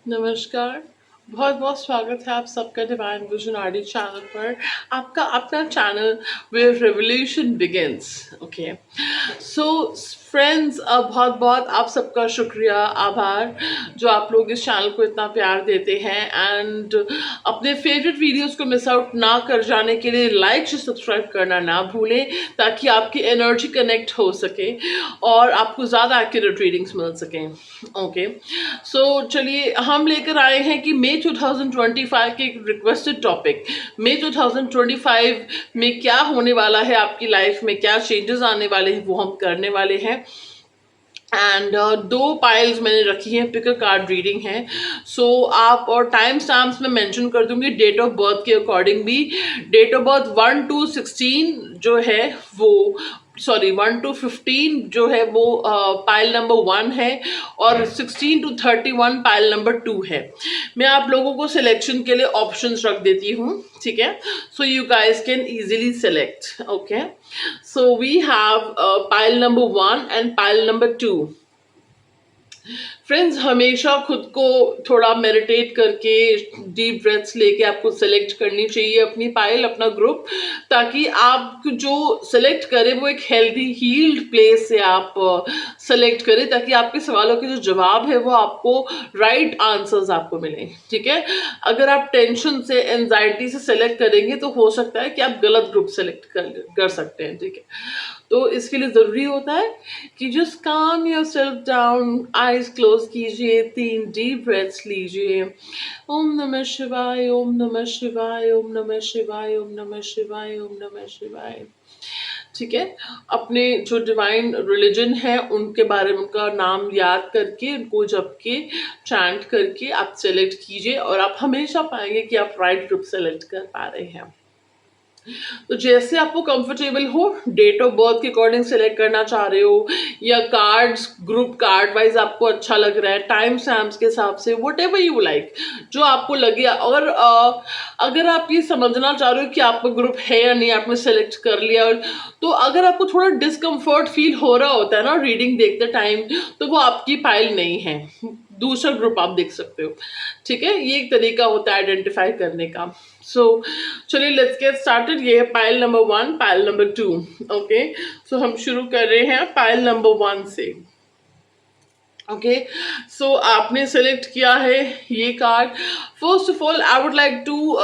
नमस्कार, बहुत बहुत स्वागत है आप सबका डिवाइन विजन आरडी चैनल पर। आपका अपना channel where revolution begins. Okay, so friends, बहुत बहुत आप सबका शुक्रिया, आभार जो आप लोग इस चैनल को इतना प्यार देते हैं। एंड अपने फेवरेट वीडियोस को मिस आउट ना कर जाने के लिए लाइक से सब्सक्राइब करना ना भूलें, ताकि आपकी एनर्जी कनेक्ट हो सके और आपको ज़्यादा एक्यूरेट रीडिंग्स मिल सकें। ओके, सो चलिए हम लेकर आए हैं कि मई 2025 के एक रिक्वेस्टेड टॉपिक, मई 2025 में क्या होने वाला है आपकी लाइफ में, क्या चेंजेस आने वाले हैं, वो हम करने वाले हैं। एंड दो पाइल्स मैंने रखी हैं, पिक अ कार्ड रीडिंग है। सो आप और टाइम स्टैम्प्स में मेंशन कर दूंगी डेट ऑफ बर्थ के अकॉर्डिंग भी। डेट ऑफ बर्थ 1 to 16 जो है वो, सॉरी 1 to 15 जो है वो पाइल नंबर 1 है, और 16 to 31 पाइल नंबर 2 है। मैं आप लोगों को सिलेक्शन के लिए ऑप्शंस रख देती हूँ, ठीक है, so you guys can easily select. Okay, so we have pile number 1 and pile number 2. Friends, हमेशा खुद को थोड़ा मेडिटेट करके डीप ब्रेथ्स लेके आपको सेलेक्ट करनी चाहिए अपनी पाइल, अपना ग्रुप, ताकि आप जो सेलेक्ट करें वो एक हेल्दी हील्ड प्लेस से आप सेलेक्ट करें, ताकि आपके सवालों के जो जवाब है वो आपको राइट आंसर्स आपको मिले। ठीक है, अगर आप टेंशन से, एंजाइटी से सेलेक्ट करेंगे तो हो सकता है कि आप गलत ग्रुप सेलेक्ट कर सकते हैं। ठीक है, तो इसके लिए ज़रूरी होता है कि जस्ट काम योरसेल्फ डाउन, आइज क्लोज कीजिए, 3 डीप ब्रेथ्स लीजिए। ओम नमः शिवाय, ओम नमः शिवाय, ओम नमः शिवाय, ओम नमः शिवाय, ओम नमः शिवाय। ठीक है, अपने जो डिवाइन रिलीजन है उनके बारे में, उनका नाम याद करके, उनको जप के, चैंट करके आप सेलेक्ट कीजिए, और आप हमेशा पाएंगे कि आप राइट ग्रुप सेलेक्ट कर पा रहे हैं। तो जैसे आपको कंफर्टेबल हो, डेट ऑफ बर्थ के अकॉर्डिंग सेलेक्ट करना चाह रहे हो, या कार्ड्स ग्रुप कार्ड वाइज आपको अच्छा लग रहा है, टाइम स्टैम्प्स के हिसाब से, वट एवर यू लाइक, जो आपको लगे। और अगर आप ये समझना चाह रहे हो कि आपका ग्रुप है या नहीं, आपने सेलेक्ट कर लिया, तो अगर आपको थोड़ा डिस्कम्फर्ट फील हो रहा होता है ना रीडिंग देखते टाइम, तो वो आपकी फाइल नहीं है, दूसरा ग्रुप आप देख सकते हो। ठीक है, ये एक तरीका होता है आइडेंटिफाई करने का। सो चलिए लेट्स गेट स्टार्टेड। ये है pile number 1, pile number 2। Okay, so हम शुरू कर रहे हैं पाइल नंबर 1 से। ओके, सो आपने सेलेक्ट किया है ये card. First of all I would like to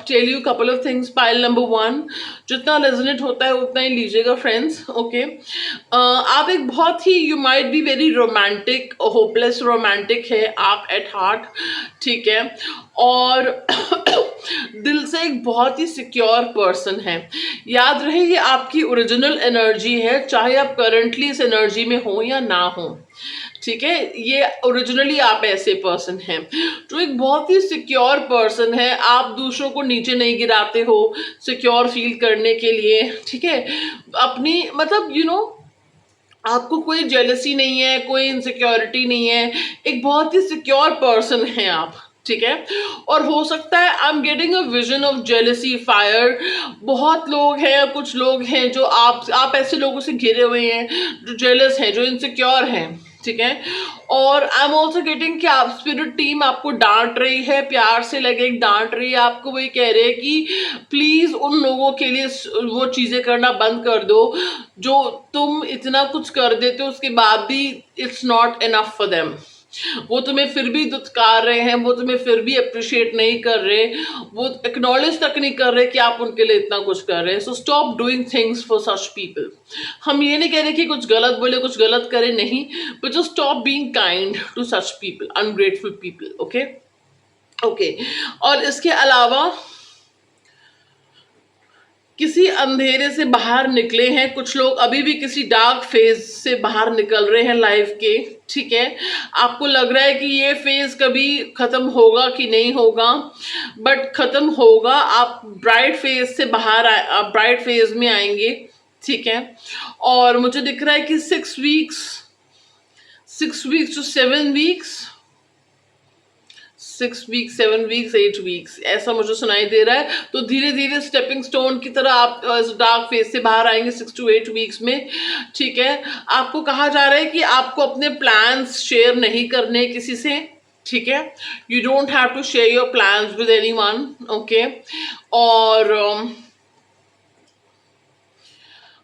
tell you couple of things. Pile number 1 जितना रेजोनेट होता है उतना ही लीजिएगा फ्रेंड्स। ओके, आप एक बहुत ही, you might be very romantic, hopeless romantic है आप एट हार्ट। ठीक है, और दिल से एक बहुत ही सिक्योर पर्सन है। याद रहे ये आपकी ओरिजिनल एनर्जी है, चाहे आप करंटली इस एनर्जी में हो या ना हो। ठीक है, ये ओरिजिनली आप ऐसे पर्सन हैं जो एक बहुत ही सिक्योर पर्सन है। आप दूसरों को नीचे नहीं गिराते हो सिक्योर फील करने के लिए। ठीक है, अपनी मतलब आपको कोई जेलसी नहीं है, कोई इनसिक्योरिटी नहीं है, एक बहुत ही सिक्योर पर्सन है आप। ठीक है, और हो सकता है आई am getting a vision of jealousy fire. बहुत लोग हैं, कुछ लोग हैं जो आप ऐसे लोगों से घिरे हुए हैं जो जेलस हैं, जो इनसिक्योर हैं। ठीक है, और आई एम ऑल्सो गेटिंग कि आप स्पिरिट टीम आपको डांट रही है, प्यार से लगे डांट रही है आपको, वही कह रहे हैं कि प्लीज उन लोगों के लिए वो चीजें करना बंद कर दो जो तुम इतना कुछ कर देते हो उसके बाद भी it's not enough for them. वो तुम्हें फिर भी दुत्कार रहे हैं, वो तुम्हें फिर भी अप्रिशिएट नहीं कर रहे, वो एक्नॉलेज तक नहीं कर रहे कि आप उनके लिए इतना कुछ कर रहे हैं। So stop doing things for such people. हम ये नहीं कह रहे कि कुछ गलत बोले, कुछ गलत करे, नहीं, but just stop being kind to such people, ungrateful people. Okay okay, और इसके अलावा किसी अंधेरे से बाहर निकले हैं कुछ लोग, अभी भी किसी डार्क फेज से बाहर निकल रहे हैं लाइफ के। ठीक है, आपको लग रहा है कि ये फेज कभी खत्म होगा कि नहीं होगा, बट खत्म होगा। आप ब्राइट फेज से बाहर आप ब्राइट फेज में आएंगे। ठीक है, और मुझे दिख रहा है कि 6 weeks to 7 weeks, 6 weeks, 7 weeks, 8 weeks, ऐसा मुझे सुनाई दे रहा है। तो धीरे धीरे स्टेपिंग स्टोन की तरह आप इस डार्क फेज से बाहर आएंगे 6 to 8 वीक्स में। ठीक है, आपको कहा जा रहा है कि आपको अपने प्लान्स शेयर नहीं करने किसी से। ठीक है, you don't have to share your plans with anyone. Okay, और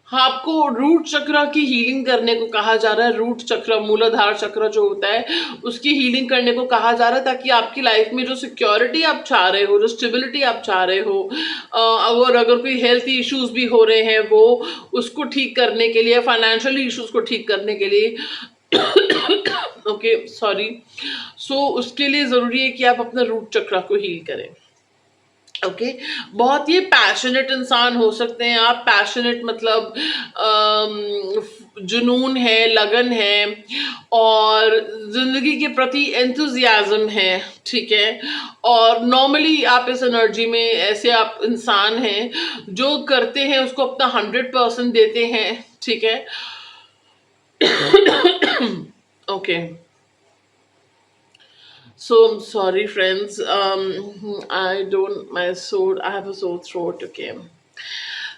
हाँ, आपको रूट चक्र की हीलिंग करने को कहा जा रहा है। रूट चक्र, मूलाधार चक्र जो होता है, उसकी हीलिंग करने को कहा जा रहा है, ताकि आपकी लाइफ में जो सिक्योरिटी आप चाह रहे हो, जो स्टेबिलिटी आप चाह रहे हो, अगर कोई हेल्थ इश्यूज भी हो रहे हैं, वो उसको ठीक करने के लिए, फाइनेंशियल इश्यूज को ठीक करने के लिए ओके, सॉरी, सो उसके लिए ज़रूरी है कि आप अपना रूट चक्र को हील करें। ओके, बहुत ही पैशनेट इंसान हो सकते हैं आप। पैशनेट मतलब जुनून है, लगन है, और ज़िंदगी के प्रति एंथुजियाज्म है। ठीक है, और नॉर्मली आप इस एनर्जी में ऐसे आप इंसान हैं जो करते हैं उसको अपना 100% देते हैं। ठीक है, okay, so I'm sorry friends, I have a sore throat. Okay,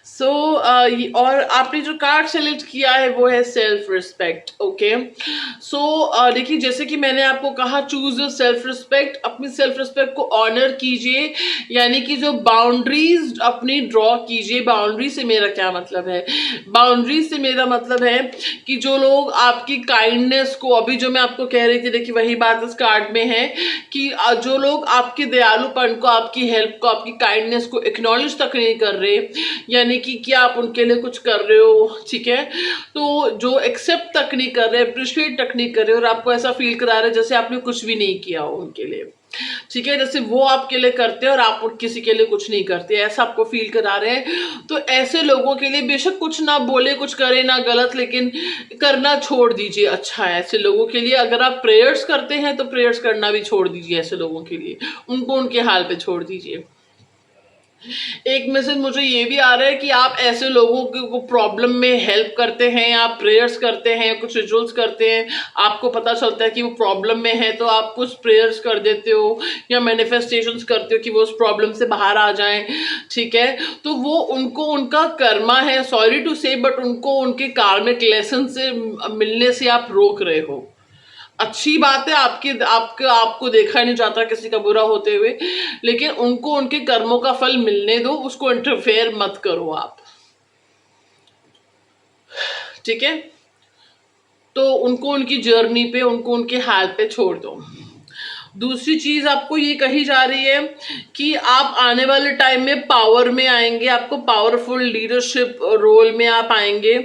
सो और आपने जो कार्ड सेलेक्ट किया है वो है सेल्फ रिस्पेक्ट। ओके, सो देखिए, जैसे कि मैंने आपको कहा, चूज योर सेल्फ रिस्पेक्ट। अपनी सेल्फ रिस्पेक्ट को ऑनर कीजिए, यानी कि जो बाउंड्रीज अपनी ड्रॉ कीजिए। बाउंड्री से मेरा क्या मतलब है? बाउंड्री से मेरा मतलब है कि जो लोग आपकी काइंडनेस को, अभी जो मैं आपको कह रही थी, देखिए वही बात इस कार्ड में है कि जो लोग आपके दयालुपन को, आपकी हेल्प को, आपकी काइंडनेस को एक्नॉलेज तक नहीं कर रहे, यानी कि क्या आप उनके लिए कुछ कर रहे हो। ठीक है, तो जो एक्सेप्ट तक नहीं कर रहे, अप्रिशिएट तक नहीं कर रहे, और आपको ऐसा फील करा रहे जैसे आपने कुछ भी नहीं किया हो उनके लिए। ठीक है, जैसे वो आपके लिए करते हैं और आप किसी के लिए कुछ नहीं करते, ऐसा आपको फील करा रहे हैं। तो ऐसे लोगों के लिए बेशक कुछ ना बोले, कुछ करे ना गलत, लेकिन करना छोड़ दीजिए। अच्छा है, ऐसे लोगों के लिए अगर आप प्रेयर्स करते हैं तो प्रेयर्स करना भी छोड़ दीजिए। ऐसे लोगों के लिए उनको उनके हाल पे छोड़ दीजिए। एक मैसेज मुझे ये भी आ रहा है कि आप ऐसे लोगों को प्रॉब्लम में हेल्प करते हैं, आप प्रेयर्स करते हैं, कुछ रिचुअल्स करते हैं, आपको पता चलता है कि वो प्रॉब्लम में है, तो आप कुछ प्रेयर्स कर देते हो या मैनिफेस्टेशंस करते हो कि वो उस प्रॉब्लम से बाहर आ जाएं। ठीक है, तो वो उनको उनका कर्मा है, सॉरी टू से, बट उनको उनके कार्मिक लेसन से मिलने से आप रोक रहे हो। अच्छी बात है, आपको देखा नहीं जाता किसी का बुरा होते हुए, लेकिन उनको उनके कर्मों का फल मिलने दो, उसको इंटरफेयर मत करो आप। ठीक है, तो उनको उनकी जर्नी पे, उनको उनके हाल पे छोड़ दो। दूसरी चीज आपको ये कही जा रही है कि आप आने वाले टाइम में पावर में आएंगे, आपको पावरफुल लीडरशिप रोल में आप आएंगे।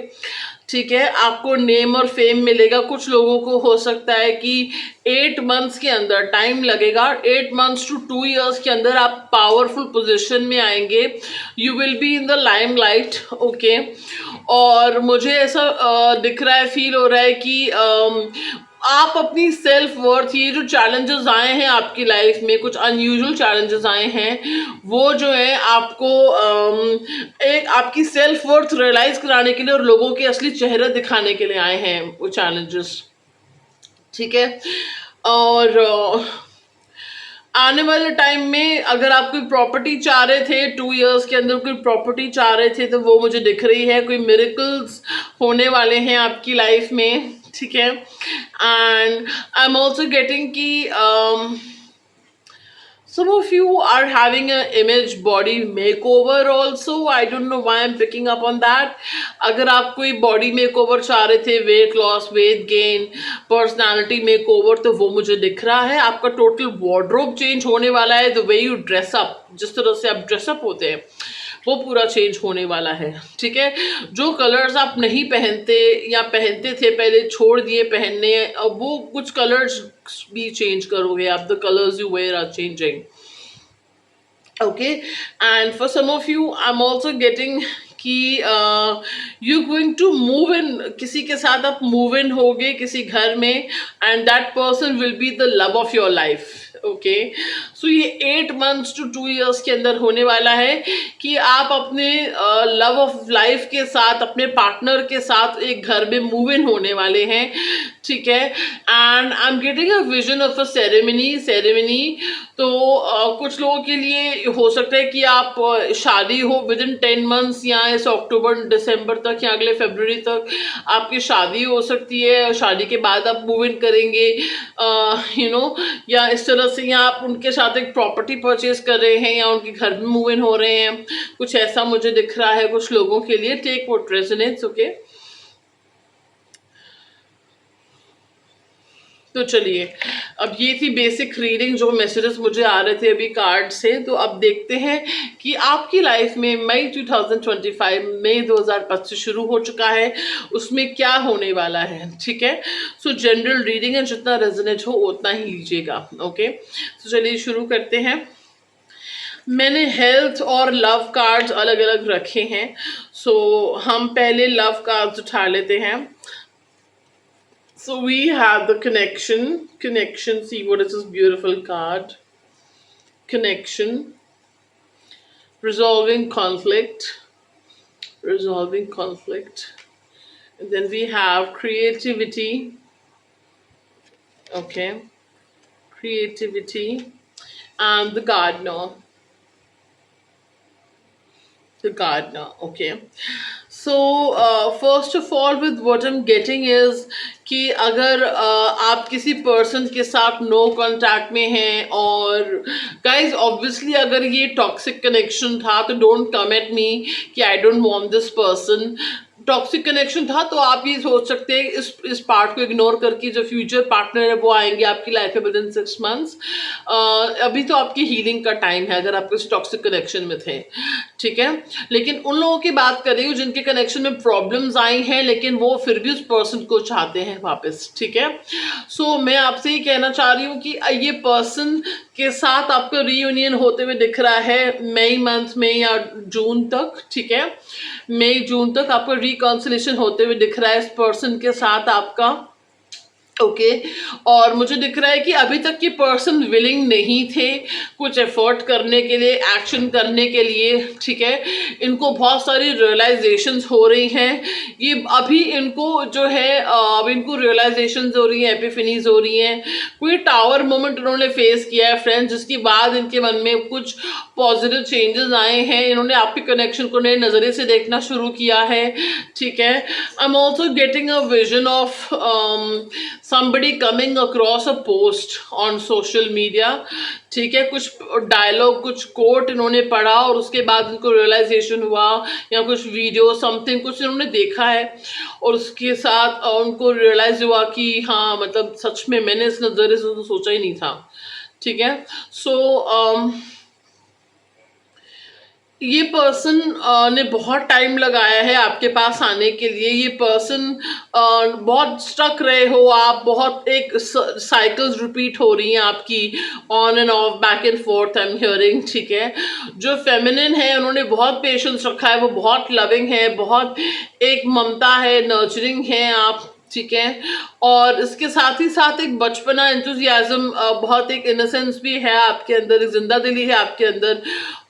ठीक है, आपको नेम और फेम मिलेगा। कुछ लोगों को हो सकता है कि 8 मंथ्स के अंदर, टाइम लगेगा, 8 मंथ्स to 2 years के अंदर आप पावरफुल पोजीशन में आएंगे। You will be in the lime light. Okay, और मुझे ऐसा दिख रहा है, फील हो रहा है कि आप अपनी सेल्फ वर्थ, ये जो चैलेंजेस आए हैं आपकी लाइफ में, कुछ अनयूजुअल चैलेंजेस आए हैं, वो जो है आपको एक आपकी सेल्फ वर्थ रियलाइज कराने के लिए और लोगों के असली चेहरे दिखाने के लिए आए हैं वो चैलेंजेस। ठीक है, और आने वाले टाइम में अगर आप कोई प्रॉपर्टी चाह रहे थे, 2 years के अंदर कोई प्रॉपर्टी चाह रहे थे, तो वो मुझे दिख रही है। कोई मिरेकल्स होने वाले हैं आपकी लाइफ में। ठीक है, and I am also getting कि some of you are having an image body makeover also. I don't know why I'm picking up on that. अगर आप कोई body makeover चाह रहे थे, weight loss, weight gain, personality makeover, तो वो मुझे दिख रहा है। आपका total wardrobe change होने वाला है। The way you dress up, जिस तरह से आप dress up होते हैं, वो पूरा चेंज होने वाला है। ठीक है, जो कलर्स आप नहीं पहनते या पहनते थे पहले, छोड़ दिए पहनने, अब वो कुछ कलर्स भी चेंज करोगे आप। The colours you wear are changing. Okay, and for some of you I am also getting कि you going to move in, किसी के साथ आप मूव इन होगे किसी घर में, and that person will be the love of your life. Okay. So ये 8 मंथ्स टू 2 इयर्स के अंदर होने वाला है कि आप अपने लव ऑफ लाइफ के साथ, अपने पार्टनर के साथ एक घर में मूव इन होने वाले हैं, ठीक है। And I am getting a vision of a ceremony. तो कुछ लोगों के लिए हो सकता है कि आप शादी हो विद इन 10 मंथ्स, या इस अक्टूबर दिसंबर तक या अगले फरवरी तक आपकी शादी हो सकती है, और शादी के बाद आप मूव इन करेंगे, यू नो, या इस तरह से, या आप उनके साथ एक प्रॉपर्टी परचेज कर रहे हैं, या उनके घर में मूव इन हो रहे हैं, कुछ ऐसा मुझे दिख रहा है कुछ लोगों के लिए। Take what resonates, okay. तो चलिए, अब ये थी बेसिक रीडिंग, जो मैसेजेस मुझे आ रहे थे अभी कार्ड से। तो अब देखते हैं कि आपकी लाइफ में मई 2025, मई 2025 शुरू हो चुका है, उसमें क्या होने वाला है, ठीक है। सो जनरल रीडिंग है, जितना रेजोनेट हो उतना ही लीजिएगा, ओके। तो चलिए शुरू करते हैं। मैंने हेल्थ और लव कार्ड्स अलग अलग रखे हैं। सो हम पहले लव कार्ड्स उठा लेते हैं। So we have the connection. See what is this beautiful card? Connection, resolving conflict. And then we have creativity. Okay, creativity, and the gardener. Okay. So first of all, with what I'm getting is कि अगर आप किसी person के साथ no contact में हैं, और guys obviously अगर ये टॉक्सिक कनेक्शन था तो डोंट कम एट मी कि I don't want this person. Toxic connection था तो आप ये सोच सकते हैं इस पार्ट को इग्नोर करके जो फ्यूचर पार्टनर है वो आएंगे आपकी लाइफ में विद इन 6 मंथ्स। अभी तो आपकी हीलिंग का टाइम है अगर आप किसी टॉक्सिक कनेक्शन में थे, ठीक है। लेकिन उन लोगों की बात कर रही हूँ जिनके कनेक्शन में प्रॉब्लम्स आई हैं, लेकिन वो फिर भी उस पर्सन को चाहते हैं वापस, ठीक है। सो मैं आपसे ये कहना चाह रही हूँ कि ये पर्सन के साथ आपका रीयूनियन होते हुए दिख रहा है मई मंथ में या जून तक, ठीक है। मई जून तक आपका रिकॉन्सिलेशन होते हुए दिख रहा है इस पर्सन के साथ आपका, ओके। और मुझे दिख रहा है कि अभी तक ये पर्सन विलिंग नहीं थे कुछ एफर्ट करने के लिए, एक्शन करने के लिए, ठीक है। इनको बहुत सारी रियलाइजेशंस हो रही हैं, ये अभी इनको जो है अब इनको रियलाइजेशंस हो रही हैं, एपिफनीज हो रही हैं। कोई टावर मोमेंट उन्होंने फेस किया है फ्रेंड्स, जिसके बाद इनके मन में कुछ पॉजिटिव चेंजेस आए हैं, इन्होंने आपके कनेक्शन को नए नज़रिए से देखना शुरू किया है, ठीक है। आई am also getting a vision of somebody coming across a post on social media, ठीक है। कुछ डायलॉग, कुछ कोट इन्होंने पढ़ा और उसके बाद इनको रियलाइजेशन हुआ, या कुछ वीडियो समथिंग कुछ इन्होंने देखा है और उसके साथ उनको रियलाइज हुआ कि हाँ मतलब सच में मैंने इस नज़रिए से तो सोचा ही नहीं था, ठीक है। सो ये पर्सन ने बहुत टाइम लगाया है आपके पास आने के लिए। ये पर्सन बहुत स्टक रहे हो आप, बहुत एक साइकिल्स रिपीट हो रही हैं आपकी, on end of, back and fourth I am hearing, ठीक है। जो फेमिनिन है उन्होंने बहुत पेशेंस रखा है, वो बहुत लविंग है, बहुत एक ममता है, नर्चरिंग है आप, ठीक है। और इसके साथ ही साथ एक बचपना, एंथुजियाज्म, बहुत एक इनोसेंस भी है आपके अंदर, एक जिंदा दिली है आपके अंदर।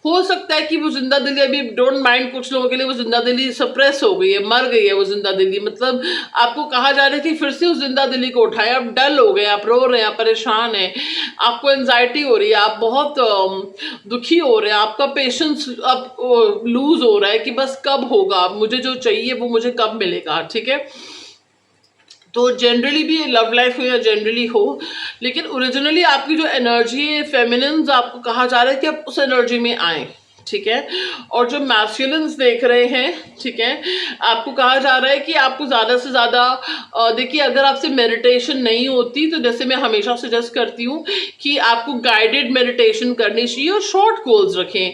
हो सकता है कि वो जिंदा दिली अभी, डोंट माइंड, कुछ लोगों के लिए वो जिंदा दिली सप्रेस हो गई है, मर गई है वो जिंदा दिली, मतलब आपको कहा जा रहा है कि फिर से उस जिंदा दिली को उठाए। आप डल हो गए, आप रो रहे हैं, आप परेशान हैं, आपको एंजाइटी हो रही है, आप बहुत दुखी हो रहे हैं, आपका पेशेंस अब लूज हो रहा है कि बस कब होगा, मुझे जो चाहिए वो मुझे कब मिलेगा, ठीक है। तो जनरली भी लव लाइफ हो या जनरली हो, लेकिन ओरिजिनली आपकी जो एनर्जी है फेमिनिन्स, आपको कहा जा रहा है कि आप उस एनर्जी में आए, ठीक है। और जो मैस्कुलिन्स देख रहे हैं, ठीक है, आपको कहा जा रहा है कि आपको ज़्यादा से ज़्यादा देखिए, अगर आपसे मेडिटेशन नहीं होती तो जैसे मैं हमेशा सजेस्ट करती हूँ कि आपको गाइडेड मेडिटेशन करनी चाहिए और शॉर्ट गोल्स रखें।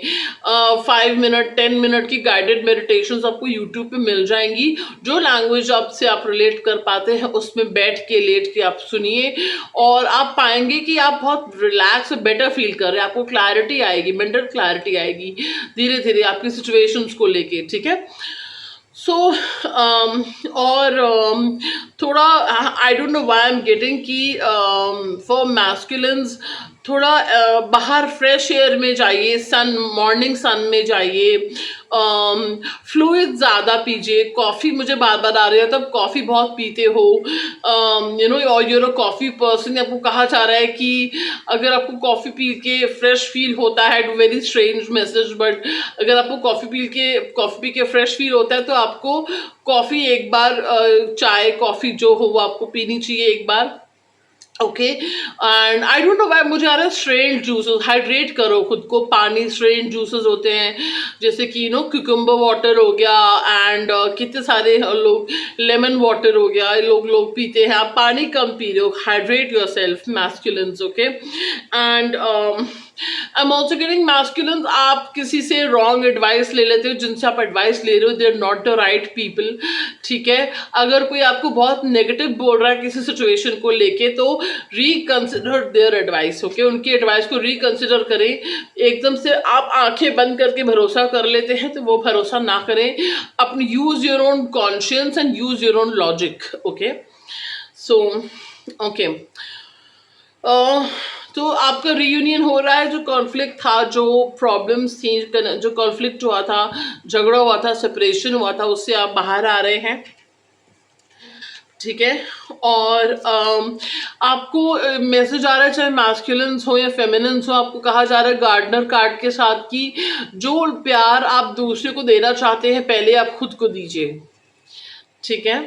5 मिनट 10 मिनट की गाइडेड मेडिटेशंस आपको यूट्यूब पे मिल जाएंगी। जो लैंग्वेज आपसे आप रिलेट कर पाते हैं उसमें बैठ के लेट के आप सुनिए, और आप पाएंगे कि आप बहुत रिलैक्स और बेटर फील कर रहे हैं, आपको क्लैरिटी आएगी, मेंटल क्लैरिटी आएगी धीरे धीरे आपकी सिचुएशंस को लेके, ठीक है। सो और थोड़ा आई don't know why I am getting कि फॉर मैस्कुलिन्स थोड़ा बाहर फ्रेश एयर में जाइए, मॉर्निंग सन में जाइए, फ्लूइड ज़्यादा पीजिए। कॉफ़ी मुझे बार बार आ रही है, तब कॉफ़ी बहुत पीते हो, और यूर अ कॉफ़ी पर्सन। आपको कहा जा रहा है कि अगर आपको कॉफ़ी पी के फ्रेश फील होता है, वेरी स्ट्रेंज मैसेज, बट अगर आपको कॉफ़ी पी के फ्रेश फील होता है तो आपको कॉफ़ी एक बार, चाय कॉफ़ी जो हो वो आपको पीनी चाहिए एक बार। Okay, and I don't know why मुझे आ रहा है स्ट्रेन जूसेस। हाइड्रेट करो खुद को, पानी, स्ट्रेन जूसेस होते हैं जैसे कि क्यूकम्बर वाटर हो गया, एंड कितने सारे लोग, लेमन वाटर हो गया, लोग पीते हैं। आप पानी कम पी रहे हो, hydrate your self, masculines. Okay, and I am also getting masculines, आप किसी से रॉन्ग एडवाइस ले लेते हो, जिनसे आप एडवाइस ले रहे हो they are not the right people. ठीक है, अगर कोई आपको बहुत नेगेटिव बोल रहा है किसी सिचुएशन को लेके, तो रिकंसिडर देयर एडवाइस। ओके, उनकी एडवाइस को रिकंसिडर करें। एकदम से आप आंखें बंद करके भरोसा कर लेते हैं तो वो भरोसा ना करें। अपनी use your own conscience and use your own logic. Okay, so okay, तो आपका रियूनियन हो रहा है। जो कॉन्फ्लिक्ट था, जो प्रॉब्लम्स थी, जो कॉन्फ्लिक्ट हुआ था, झगड़ा हुआ था, सेपरेशन हुआ था, उससे आप बाहर आ रहे हैं। ठीक है, और आपको मैसेज आ रहा है, चाहे मैस्कुलिन्स हो या फेमिनिन्स हो, आपको कहा जा रहा है गार्डनर कार्ड के साथ कि जो प्यार आप दूसरे को देना चाहते हैं पहले आप खुद को दीजिए। ठीक है,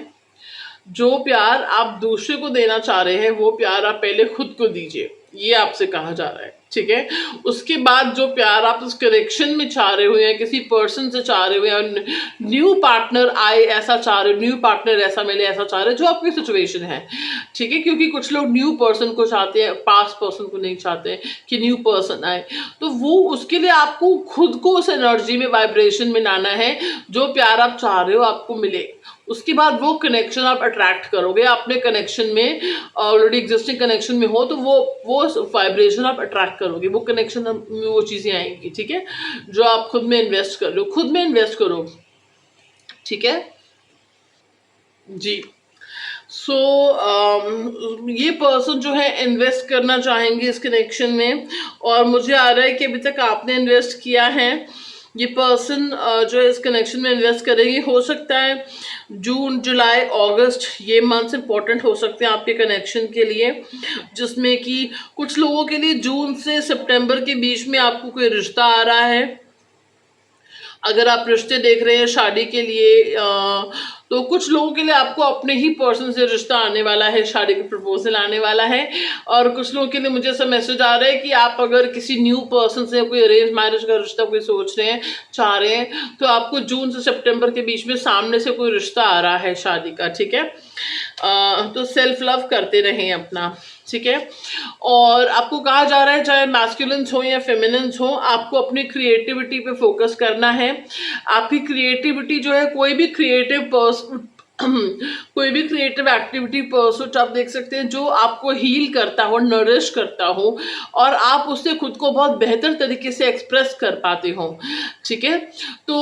जो प्यार आप दूसरे को देना चाह रहे हैं वो प्यार आप पहले खुद को दीजिए, ये आपसे कहा जा रहा है। ठीक है, उसके बाद जो प्यार आप उस कनेक्शन में चाह रहे हो या किसी पर्सन से चाह रहे हो या न्यू पार्टनर आए ऐसा चाह रहे हो, न्यू पार्टनर ऐसा मिले ऐसा चाह रहे हो, जो आपकी सिचुएशन है। ठीक है, क्योंकि कुछ लोग न्यू पर्सन को चाहते हैं, पास्ट पर्सन को नहीं चाहते कि न्यू पर्सन आए, तो वो उसके लिए आपको खुद को उस एनर्जी में, वाइब्रेशन में लाना है। जो प्यार आप चाह रहे हो आपको मिले, उसके बाद वो कनेक्शन आप अट्रैक्ट करोगे। अपने कनेक्शन में, ऑलरेडी एग्जिस्टिंग कनेक्शन में हो तो वो वाइब्रेशन आप अट्रैक्ट करोगे, वो कनेक्शन में वो चीज़ें आएंगी। ठीक है, जो आप खुद में इन्वेस्ट कर रहे हो, खुद में इन्वेस्ट करो। ठीक है जी। सो ये पर्सन जो है इन्वेस्ट करना चाहेंगे इस कनेक्शन में, और मुझे आ रहा है कि अभी तक आपने इन्वेस्ट किया है। ये पर्सन जो है इस कनेक्शन में इन्वेस्ट करेंगे। हो सकता है जून, जुलाई, अगस्त, ये मंथ्स इंपॉर्टेंट हो सकते हैं आपके कनेक्शन के लिए, जिसमें कि कुछ लोगों के लिए जून से सितंबर के बीच में आपको कोई रिश्ता आ रहा है। अगर आप रिश्ते देख रहे हैं शादी के लिए, तो कुछ लोगों के लिए आपको अपने ही पर्सन से रिश्ता आने वाला है, शादी का प्रपोजल आने वाला है। और कुछ लोगों के लिए मुझे ऐसा मैसेज आ रहा है कि आप अगर किसी न्यू पर्सन से कोई अरेंज मैरिज का रिश्ता कोई सोच रहे हैं, चाह रहे हैं, तो आपको जून से सितंबर के बीच में सामने से कोई रिश्ता आ रहा है शादी का। ठीक है, तो सेल्फ लव करते रहें अपना। ठीक है, और आपको कहा जा रहा है चाहे मैस्कुलिन्स हो या फेमिनिन्स हो, आपको अपनी क्रिएटिविटी पे फोकस करना है। आपकी क्रिएटिविटी जो है, कोई भी क्रिएटिव कोई भी क्रिएटिव एक्टिविटी परसुट आप देख सकते हैं जो आपको हील करता हो, नरिश करता हो, और आप उससे खुद को बहुत बेहतर तरीके से एक्सप्रेस कर पाते हो। ठीक है, तो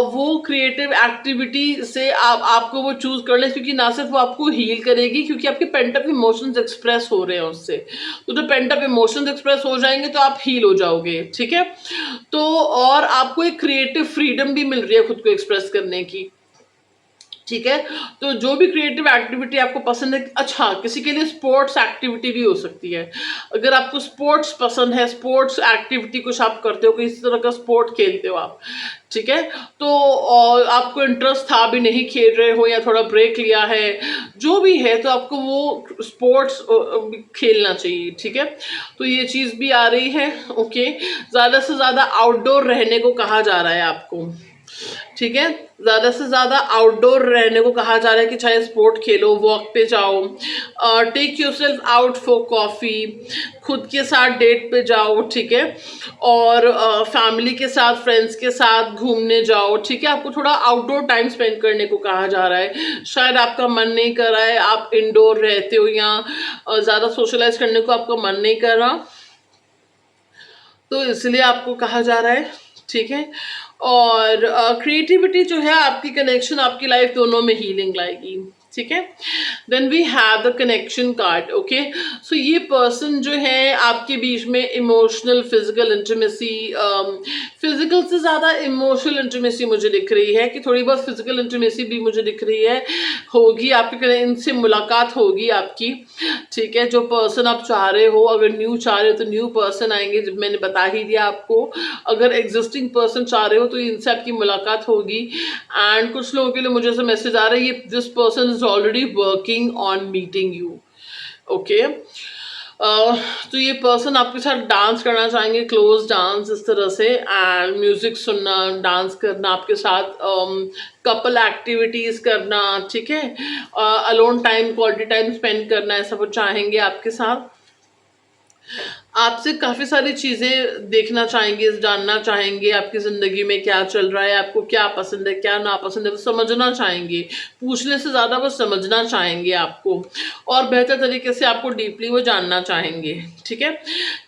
वो क्रिएटिव एक्टिविटी से आपको वो चूज करना है, क्योंकि ना सिर्फ वो आपको हील करेगी, क्योंकि आपके पेंटअप इमोशंस एक्सप्रेस हो रहे हैं उससे, तो जब पेंटअप इमोशंस एक्सप्रेस हो जाएंगे तो आप हील हो जाओगे। ठीक है, तो और आपको एक क्रिएटिव फ्रीडम भी मिल रही है खुद को एक्सप्रेस करने की। ठीक है, तो जो भी क्रिएटिव एक्टिविटी आपको पसंद है, अच्छा किसी के लिए स्पोर्ट्स एक्टिविटी भी हो सकती है। अगर आपको स्पोर्ट्स पसंद है, स्पोर्ट्स एक्टिविटी कुछ आप करते हो, किसी तरह का स्पोर्ट खेलते हो आप, ठीक है, तो आपको इंटरेस्ट था भी नहीं खेल रहे हो या थोड़ा ब्रेक लिया है, जो भी है, तो आपको वो स्पोर्ट्स खेलना चाहिए। ठीक है, तो ये चीज़ भी आ रही है। ओके, ज़्यादा से ज़्यादा आउटडोर रहने को कहा जा रहा है आपको। ठीक है, ज़्यादा से ज़्यादा आउटडोर रहने को कहा जा रहा है कि चाहे स्पोर्ट खेलो, वॉक पे जाओ, take yourself out for coffee, खुद के साथ डेट पे जाओ। ठीक है, और फैमिली के साथ, फ्रेंड्स के साथ घूमने जाओ। ठीक है, आपको थोड़ा आउटडोर टाइम स्पेंड करने को कहा जा रहा है। शायद आपका मन नहीं कर रहा है, आप इंडोर रहते हो या ज़्यादा सोशलाइज करने को आपका मन नहीं कर रहा, तो इसलिए आपको कहा जा रहा है। ठीक है, और क्रिएटिविटी जो है, आपकी कनेक्शन, आपकी लाइफ दोनों में हीलिंग लाएगी। ठीक है। Then we have the connection card. Okay, so ये पर्सन जो है आपके बीच में इमोशनल फिजिकल इंटीमेसी, फिजिकल से ज़्यादा इमोशनल इंटीमेसी मुझे दिख रही है, कि थोड़ी बहुत फिजिकल इंटीमेसी भी मुझे दिख रही है, होगी आपके, इनसे मुलाकात होगी आपकी। ठीक है, जो पर्सन आप चाह रहे हो, अगर न्यू चाह रहे हो तो न्यू पर्सन आएंगे, जब मैंने बता ही दिया आपको। अगर एग्जिस्टिंग पर्सन चाह रहे हो तो इनसे आपकी मुलाकात होगी। एंड कुछ लोगों के लिए मुझे ऐसा मैसेज आ रहा है, ये this person is already working on meeting you. Okay, तो ये पर्सन आपके साथ डांस करना चाहेंगे, क्लोज डांस इस तरह से, एंड म्यूजिक सुनना, डांस करना आपके साथ, कपल एक्टिविटीज करना, ठीक है, alone time, quality time spend करना, ऐसा वो चाहेंगे आपके साथ। आपसे काफ़ी सारी चीज़ें देखना चाहेंगे, जानना चाहेंगे, आपकी ज़िंदगी में क्या चल रहा है, आपको क्या पसंद है, क्या नापसंद है, वो समझना चाहेंगे। पूछने से ज़्यादा वो समझना चाहेंगे आपको, और बेहतर तरीके से आपको डीपली वो जानना चाहेंगे। ठीक है,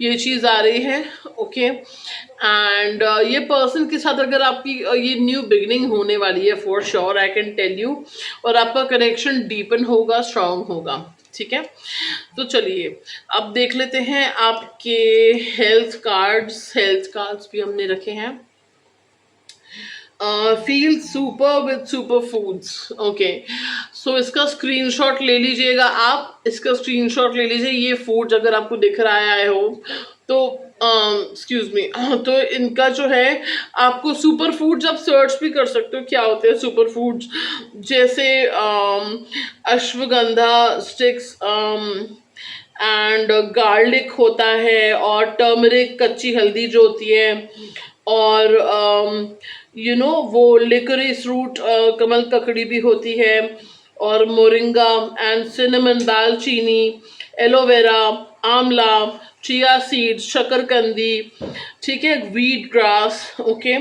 ये चीज़ आ रही है। ओके, एंड ये पर्सन के साथ अगर आपकी ये न्यू बिगनिंग होने वाली है, for sure I can tell you, और आपका कनेक्शन डीपन होगा, स्ट्रांग होगा। ठीक है, तो चलिए अब देख लेते हैं आपके हेल्थ कार्ड्स भी हमने रखे हैं। Feel super with super foods. Okay, so इसका स्क्रीनशॉट ले लीजिएगा, आप इसका स्क्रीनशॉट ले लीजिए। ये फूड्स अगर आपको दिख रहा है, आई होप, तो एक्सक्यूज मी, तो इनका जो है, आपको सुपर फूड्स आप सर्च भी कर सकते हो क्या होते हैं सुपर फूड्स, जैसे अश्वगंधा स्टिक्स, एंड गार्लिक होता है, और टर्मरिक कच्ची हल्दी जो होती है, और वो लिकोरिस रूट, कमल ककड़ी भी होती है, और मोरिंगा एंड सिनेमन, दालचीनी, एलोवेरा, आंवला, चिया सीड्स, शकरकंदी, ठीक है, व्हीट ग्रास। ओके,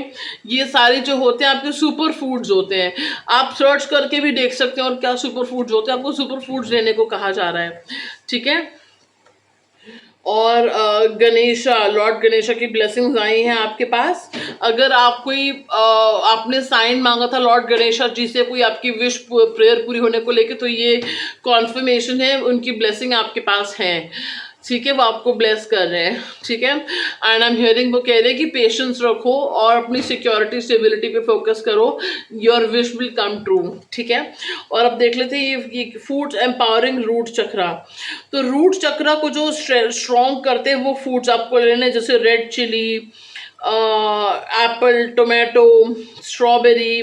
ये सारे जो होते हैं आपके सुपर फूड्स होते हैं। आप सर्च करके भी देख सकते हैं और क्या सुपर फूड्स होते हैं, आपको सुपर फूड्स लेने को कहा जा रहा है। ठीक है, और गणेशा, लॉर्ड गणेशा की ब्लेसिंग्स आई हैं आपके पास। अगर आप कोई आपने साइन मांगा था लॉर्ड गणेशा जी से, कोई आपकी विश प्रेयर पूरी होने को लेके, तो ये कॉन्फर्मेशन है, उनकी ब्लेसिंग आपके पास है। ठीक है, वो आपको ब्लेस कर रहे हैं। ठीक है, एंड आई एम हियरिंग, वो कह रहे हैं कि पेशेंस रखो और अपनी सिक्योरिटी स्टेबिलिटी पे फोकस करो, your wish will come true. ठीक है, और अब देख लेते हैं ये फूड्स एम्पावरिंग रूट चक्रा। तो रूट चक्रा को जो स्ट्रॉन्ग करते हैं वो फूड्स आपको लेने, जैसे red chilli, apple, tomato, strawberry,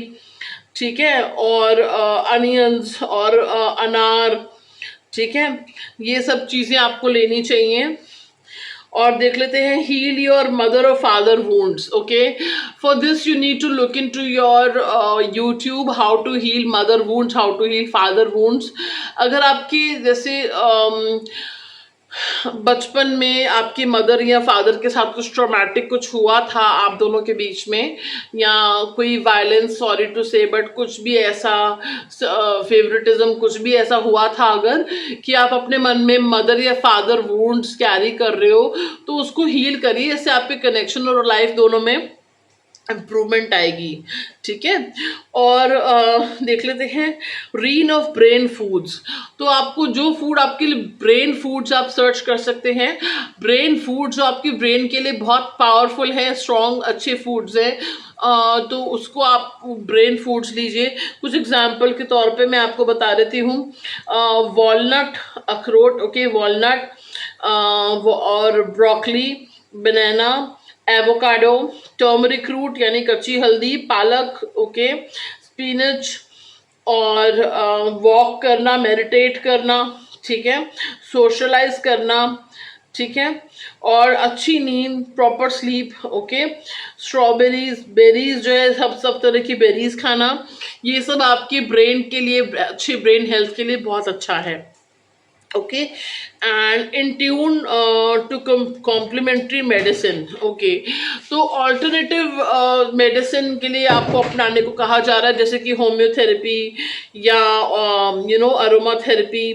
ठीक है, और अनियंस, और अनार। ठीक है, ये सब चीज़ें आपको लेनी चाहिए। और देख लेते हैं, हील योर मदर और father wounds. Okay, for this you need to look into your YouTube, how to heal mother wounds, how to heal father wounds. अगर आपकी जैसे बचपन में आपकी मदर या फादर के साथ कुछ ट्रॉमेटिक कुछ हुआ था आप दोनों के बीच में, या कोई वायलेंस, सॉरी टू से, बट कुछ भी ऐसा फेवरेटिज्म, कुछ भी ऐसा हुआ था, अगर कि आप अपने मन में मदर या फादर वुंड्स कैरी कर रहे हो, तो उसको हील करिए। इससे आपके कनेक्शन और लाइफ दोनों में इम्प्रूवमेंट आएगी। ठीक है, और देख लेते हैं, रीन ऑफ ब्रेन फूड्स। तो आपको जो फूड आपके लिए ब्रेन फूड्स आप सर्च कर सकते हैं, ब्रेन फूड जो आपकी ब्रेन के लिए बहुत पावरफुल है, स्ट्रॉन्ग अच्छे फूड्स हैं, तो उसको आप ब्रेन फूड्स लीजिए। कुछ एग्जाम्पल के तौर पे मैं आपको बता देती हूँ, वॉलनट, अखरोट, ओके, वॉलनट, और ब्रोकली, बनाना, एवोकाडो, टर्मरिक रूट यानी कच्ची हल्दी, पालक, ओके, स्पिनच, और वॉक करना, मेडिटेट करना, ठीक है, सोशलाइज करना, ठीक है, और अच्छी नींद, proper sleep, okay, strawberries, berries जो है, सब तरह की बेरीज खाना, ये सब आपके ब्रेन के लिए, अच्छी ब्रेन हेल्थ के लिए बहुत अच्छा है। Okay, and in tune to complementary medicine. Okay, तो ऑल्टरनेटिव मेडिसिन के लिए आपको अपनाने को कहा जा रहा है, जैसे कि होम्योथेरेपी, या अरोमा थेरेपी,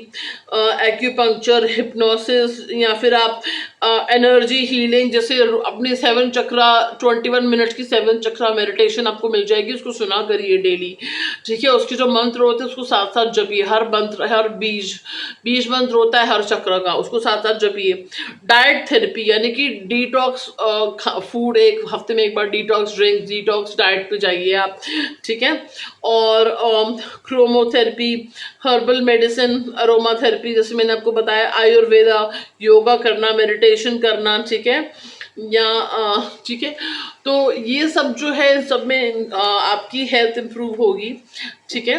एक्यूपंक्चर, हिप्नोसिस, या फिर आप एनर्जी हीलिंग, जैसे अपने 7 चक्रा 21 मिनट्स की 7 चक्रा मेडिटेशन आपको मिल जाएगी, उसको सुना करिए डेली, ठीक है। उसके जो मंत्र होते हैं उसको साथ साथ जपिए, हर मंत्र, हर बीज मंत्र होता है हर चक्र का, उसको साथ साथ जपिए। डाइट थेरेपी यानी कि डिटॉक्स फूड, एक हफ्ते में एक बार डिटॉक्स ड्रिंक, डिटॉक्स डाइट पे जाइए आप, ठीक है। और क्रोमोथेरेपी, हर्बल मेडिसिन, अरोमा थेरेपी, जैसे मैंने आपको बताया, आयुर्वेदा, योगा करना, मेडिटेशन करना, ठीक है, या ठीक है। तो ये सब जो है, सब में आपकी हेल्थ इंप्रूव होगी, ठीक है।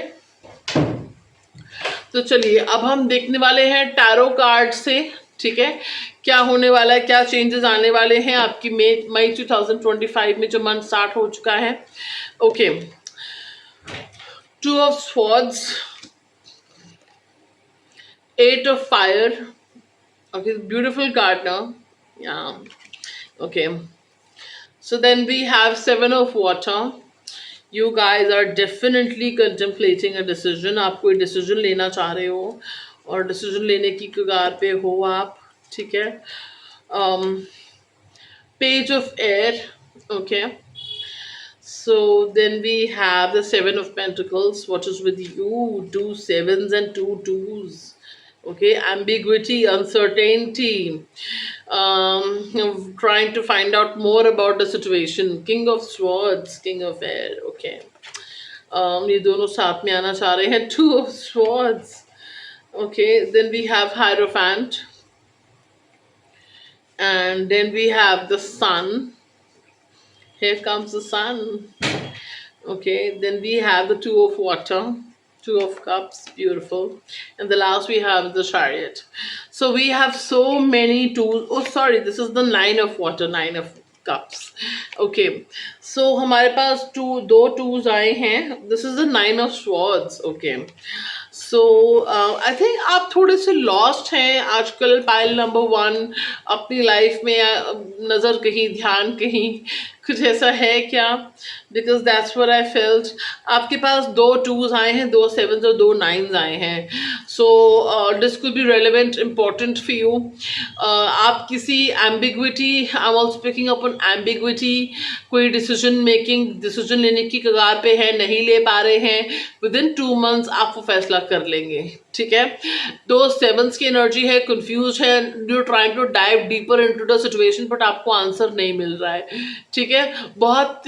तो चलिए अब हम देखने वाले हैं टैरो कार्ड से, ठीक है, क्या होने वाला है, क्या चेंजेस आने वाले हैं आपकी मई 2025 में, जो मंथ स्टार्ट हो चुका है। Okay, 2 of Swords, 8 of Fire. Okay, beautiful card now. Yeah. Okay. So then we have 7 of Water. You guys are definitely contemplating a decision. आप कोई डिसीजन लेना चाह रहे हो और डिसीजन लेने की कगार पे हो आप, ठीक है। Page of Air. Okay. So then we have the 7 of Pentacles. What is with you? 2 sevens and 2 twos. Okay, ambiguity, uncertainty, trying to find out more about the situation. King of Swords, King of Air. Okay, ये दोनों साथ में आना चाह रहे हैं. 2 of Swords. Okay, then we have Hierophant, and then we have the Sun. Here comes the Sun. Okay, then we have the 2 of Water, 2 of Cups, beautiful, and the last we have the Chariot. So we have so many twos. Oh sorry, this is the 9 of Water, 9 of Cups. Okay, so हमारे पास दो twos आए हैं. This is the 9 of Swords. Okay, so I think आप थोड़े से lost हैं आजकल. Pile number 1 अपनी लाइफ में, नज़र कहीं, ध्यान कहीं, कुछ ऐसा है क्या? Because that's what I felt. आपके पास 2 2s आए हैं, 2 7s और 2 9s आए हैं. So this could be relevant, important for you. आप किसी ambiguity, I am also picking up on ambiguity, कोई डिसीजन लेने की कगार पे है, नहीं ले पा रहे हैं. विद इन 2 months आप वो फैसला कर लेंगे, ठीक है. 2 sevens की एनर्जी है, कंफ्यूज है, you trying to dive deeper into the situation, but आपको आंसर नहीं मिल रहा है, ठीक है. बहुत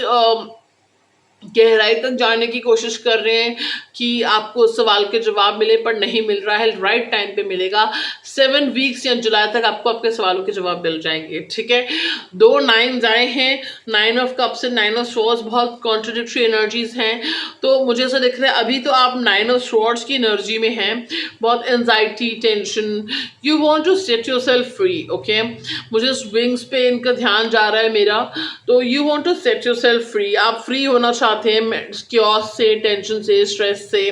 गहराई तक जाने की कोशिश कर रहे हैं कि आपको सवाल के जवाब मिले, पर नहीं मिल रहा है. राइट टाइम पे मिलेगा. 7 weeks या जुलाई तक आपको आपके सवालों के जवाब मिल जाएंगे, ठीक है. 2 9s आए हैं, 9 of Cups से 9 of Swords, बहुत कॉन्ट्रडिक्टरी एनर्जीज हैं. तो मुझे ऐसा दिख रहा है अभी तो आप 9 of Swords की एनर्जी में हैं. बहुत anxiety, tension, you want to set yourself free. Okay, मुझे विंग्स पे इनका ध्यान जा रहा है मेरा. तो you want to set yourself free. आप फ्री होना चाहते हैं क्योस से, टेंशन से, स्ट्रेस से,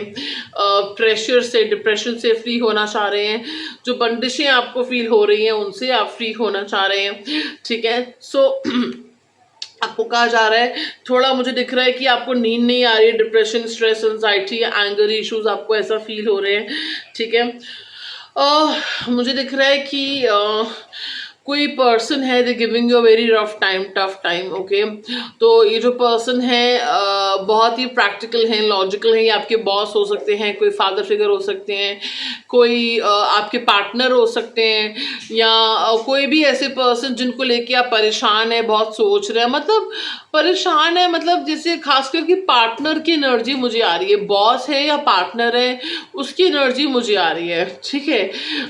प्रेशर से, डिप्रेशन से फ्री होना चाह रहे हैं. जो बंदिशें आपको फील हो रही हैं उनसे आप फ्री होना चाह रहे हैं, ठीक है. सो आपको कहा जा रहा है, थोड़ा मुझे दिख रहा है कि आपको नींद नहीं आ रही है, depression, stress, anxiety, anger issues आपको ऐसा फील हो रहे हैं, ठीक है. मुझे दिख रहा है कि कोई पर्सन है, they giving you a very rough time, tough time. Okay, तो ये जो पर्सन है बहुत ही प्रैक्टिकल हैं, लॉजिकल हैं. ये आपके बॉस हो सकते हैं, कोई फादर फिगर हो सकते हैं, कोई आपके पार्टनर हो सकते हैं, या कोई भी ऐसे पर्सन जिनको लेके आप परेशान है, बहुत सोच रहे हैं. मतलब परेशान है, मतलब जैसे खासकर कि पार्टनर की एनर्जी मुझे आ रही है. बॉस है या पार्टनर है, उसकी एनर्जी मुझे आ रही है, ठीक है.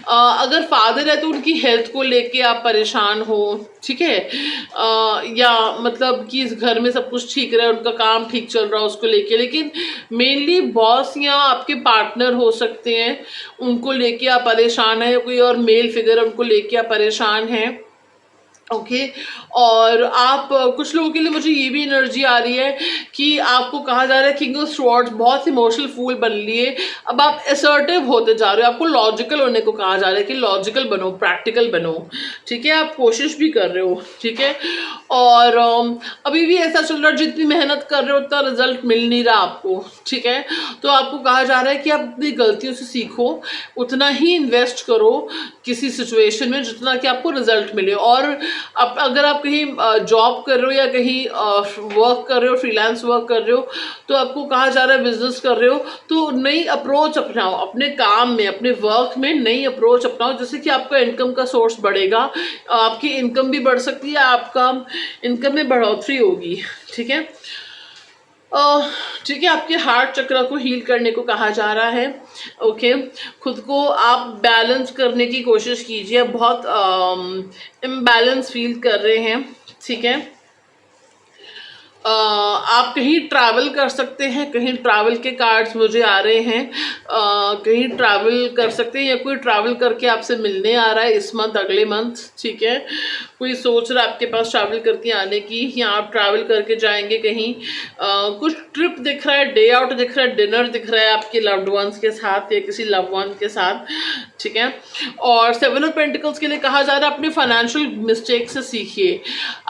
अगर फादर है तो उनकी हेल्थ को लेके आप परेशान हो, ठीक है. या मतलब कि इस घर में सब कुछ ठीक रहा है, उनका काम ठीक चल रहा है उसको लेके, लेकिन मेनली बॉस या आपके पार्टनर हो सकते हैं, उनको लेके आप परेशान हैं. कोई और मेल फिगर उनको लेके आप परेशान हैं. ओके। और आप कुछ लोगों के लिए मुझे ये भी एनर्जी आ रही है कि आपको कहा जा रहा है किंग ऑफ स्वॉर्ड्स, बहुत इमोशनल फूल बन लिए, अब आप असर्टिव होते जा रहे हो, आपको लॉजिकल होने को कहा जा रहा है कि लॉजिकल बनो, प्रैक्टिकल बनो, ठीक है, आप कोशिश भी कर रहे हो, ठीक है। और अभी भी ऐसा चल रहा है जितनी मेहनत कर रहे हो उतना रिजल्ट मिल नहीं रहा आपको, ठीक है। तो आपको कहा जा रहा है कि आप अपनी गलतियों से सीखो, उतना ही इन्वेस्ट करो किसी सिचुएशन में जितना कि आपको रिजल्ट मिले। और अब अगर आप कहीं जॉब कर रहे हो या कहीं वर्क कर रहे हो, फ्रीलांस वर्क कर रहे हो, तो आपको कहा जा रहा है बिजनेस कर रहे हो तो नई अप्रोच अपनाओ अपने काम में, अपने वर्क में नई अप्रोच अपनाओ, जिससे कि आपका इनकम का सोर्स बढ़ेगा, आपकी इनकम भी बढ़ सकती है, आपका इनकम में बढ़ोतरी होगी, ठीक है। ठीक है, आपके हार्ट चक्र को हील करने को कहा जा रहा है, ओके। खुद को आप बैलेंस करने की कोशिश कीजिए, बहुत इम्बैलेंस फील कर रहे हैं, ठीक है। आप कहीं ट्रैवल कर सकते हैं, कहीं ट्रैवल के कार्ड्स मुझे आ रहे हैं, कहीं ट्रैवल कर सकते हैं या कोई ट्रैवल करके आपसे मिलने आ रहा है इस मंथ, अगले मंथ, ठीक है। कोई सोच रहा है आपके पास ट्रैवल करके आने की, या आप ट्रैवल करके जाएंगे कहीं, कुछ ट्रिप दिख रहा है, डे आउट दिख रहा है, डिनर दिख रहा है आपके लव्ड वंस के साथ या किसी लव वन के साथ, ठीक है। और 7 ऑफ पेंटिकल्स के लिए कहा जा रहा है अपने फाइनेंशियल मिस्टेक से सीखिए।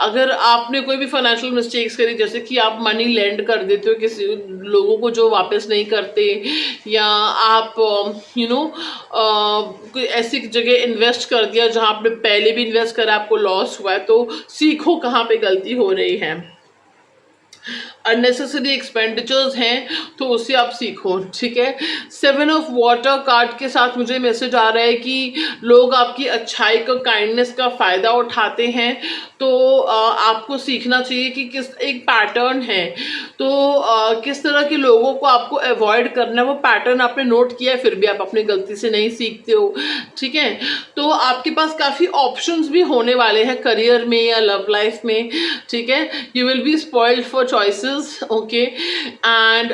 अगर आपने कोई भी फाइनेंशियल मिस्टेक्स करी, जैसे कि आप मनी लेंड कर देते हो किसी लोगों को जो वापस नहीं करते, या आप कोई ऐसी जगह इन्वेस्ट कर दिया जहां आपने पहले भी इन्वेस्ट करा, आपको लॉस हुआ है, तो सीखो कहाँ पे गलती हो रही है। अननेसेसरी एक्सपेंडिचर्स हैं तो उससे आप सीखो, ठीक है। 7 ऑफ वाटर कार्ड के साथ मुझे मैसेज आ रहा है कि लोग आपकी अच्छाई का, काइंडनेस का फ़ायदा उठाते हैं, तो आपको सीखना चाहिए कि किस एक पैटर्न है, तो किस तरह के लोगों को आपको अवॉइड करना है, वो पैटर्न आपने नोट किया है, फिर भी आप अपनी गलती से नहीं सीखते हो, ठीक है। तो आपके पास काफ़ी ऑप्शंस भी होने वाले हैं करियर में या लव लाइफ में, ठीक है। You will be spoiled for choices, okay. And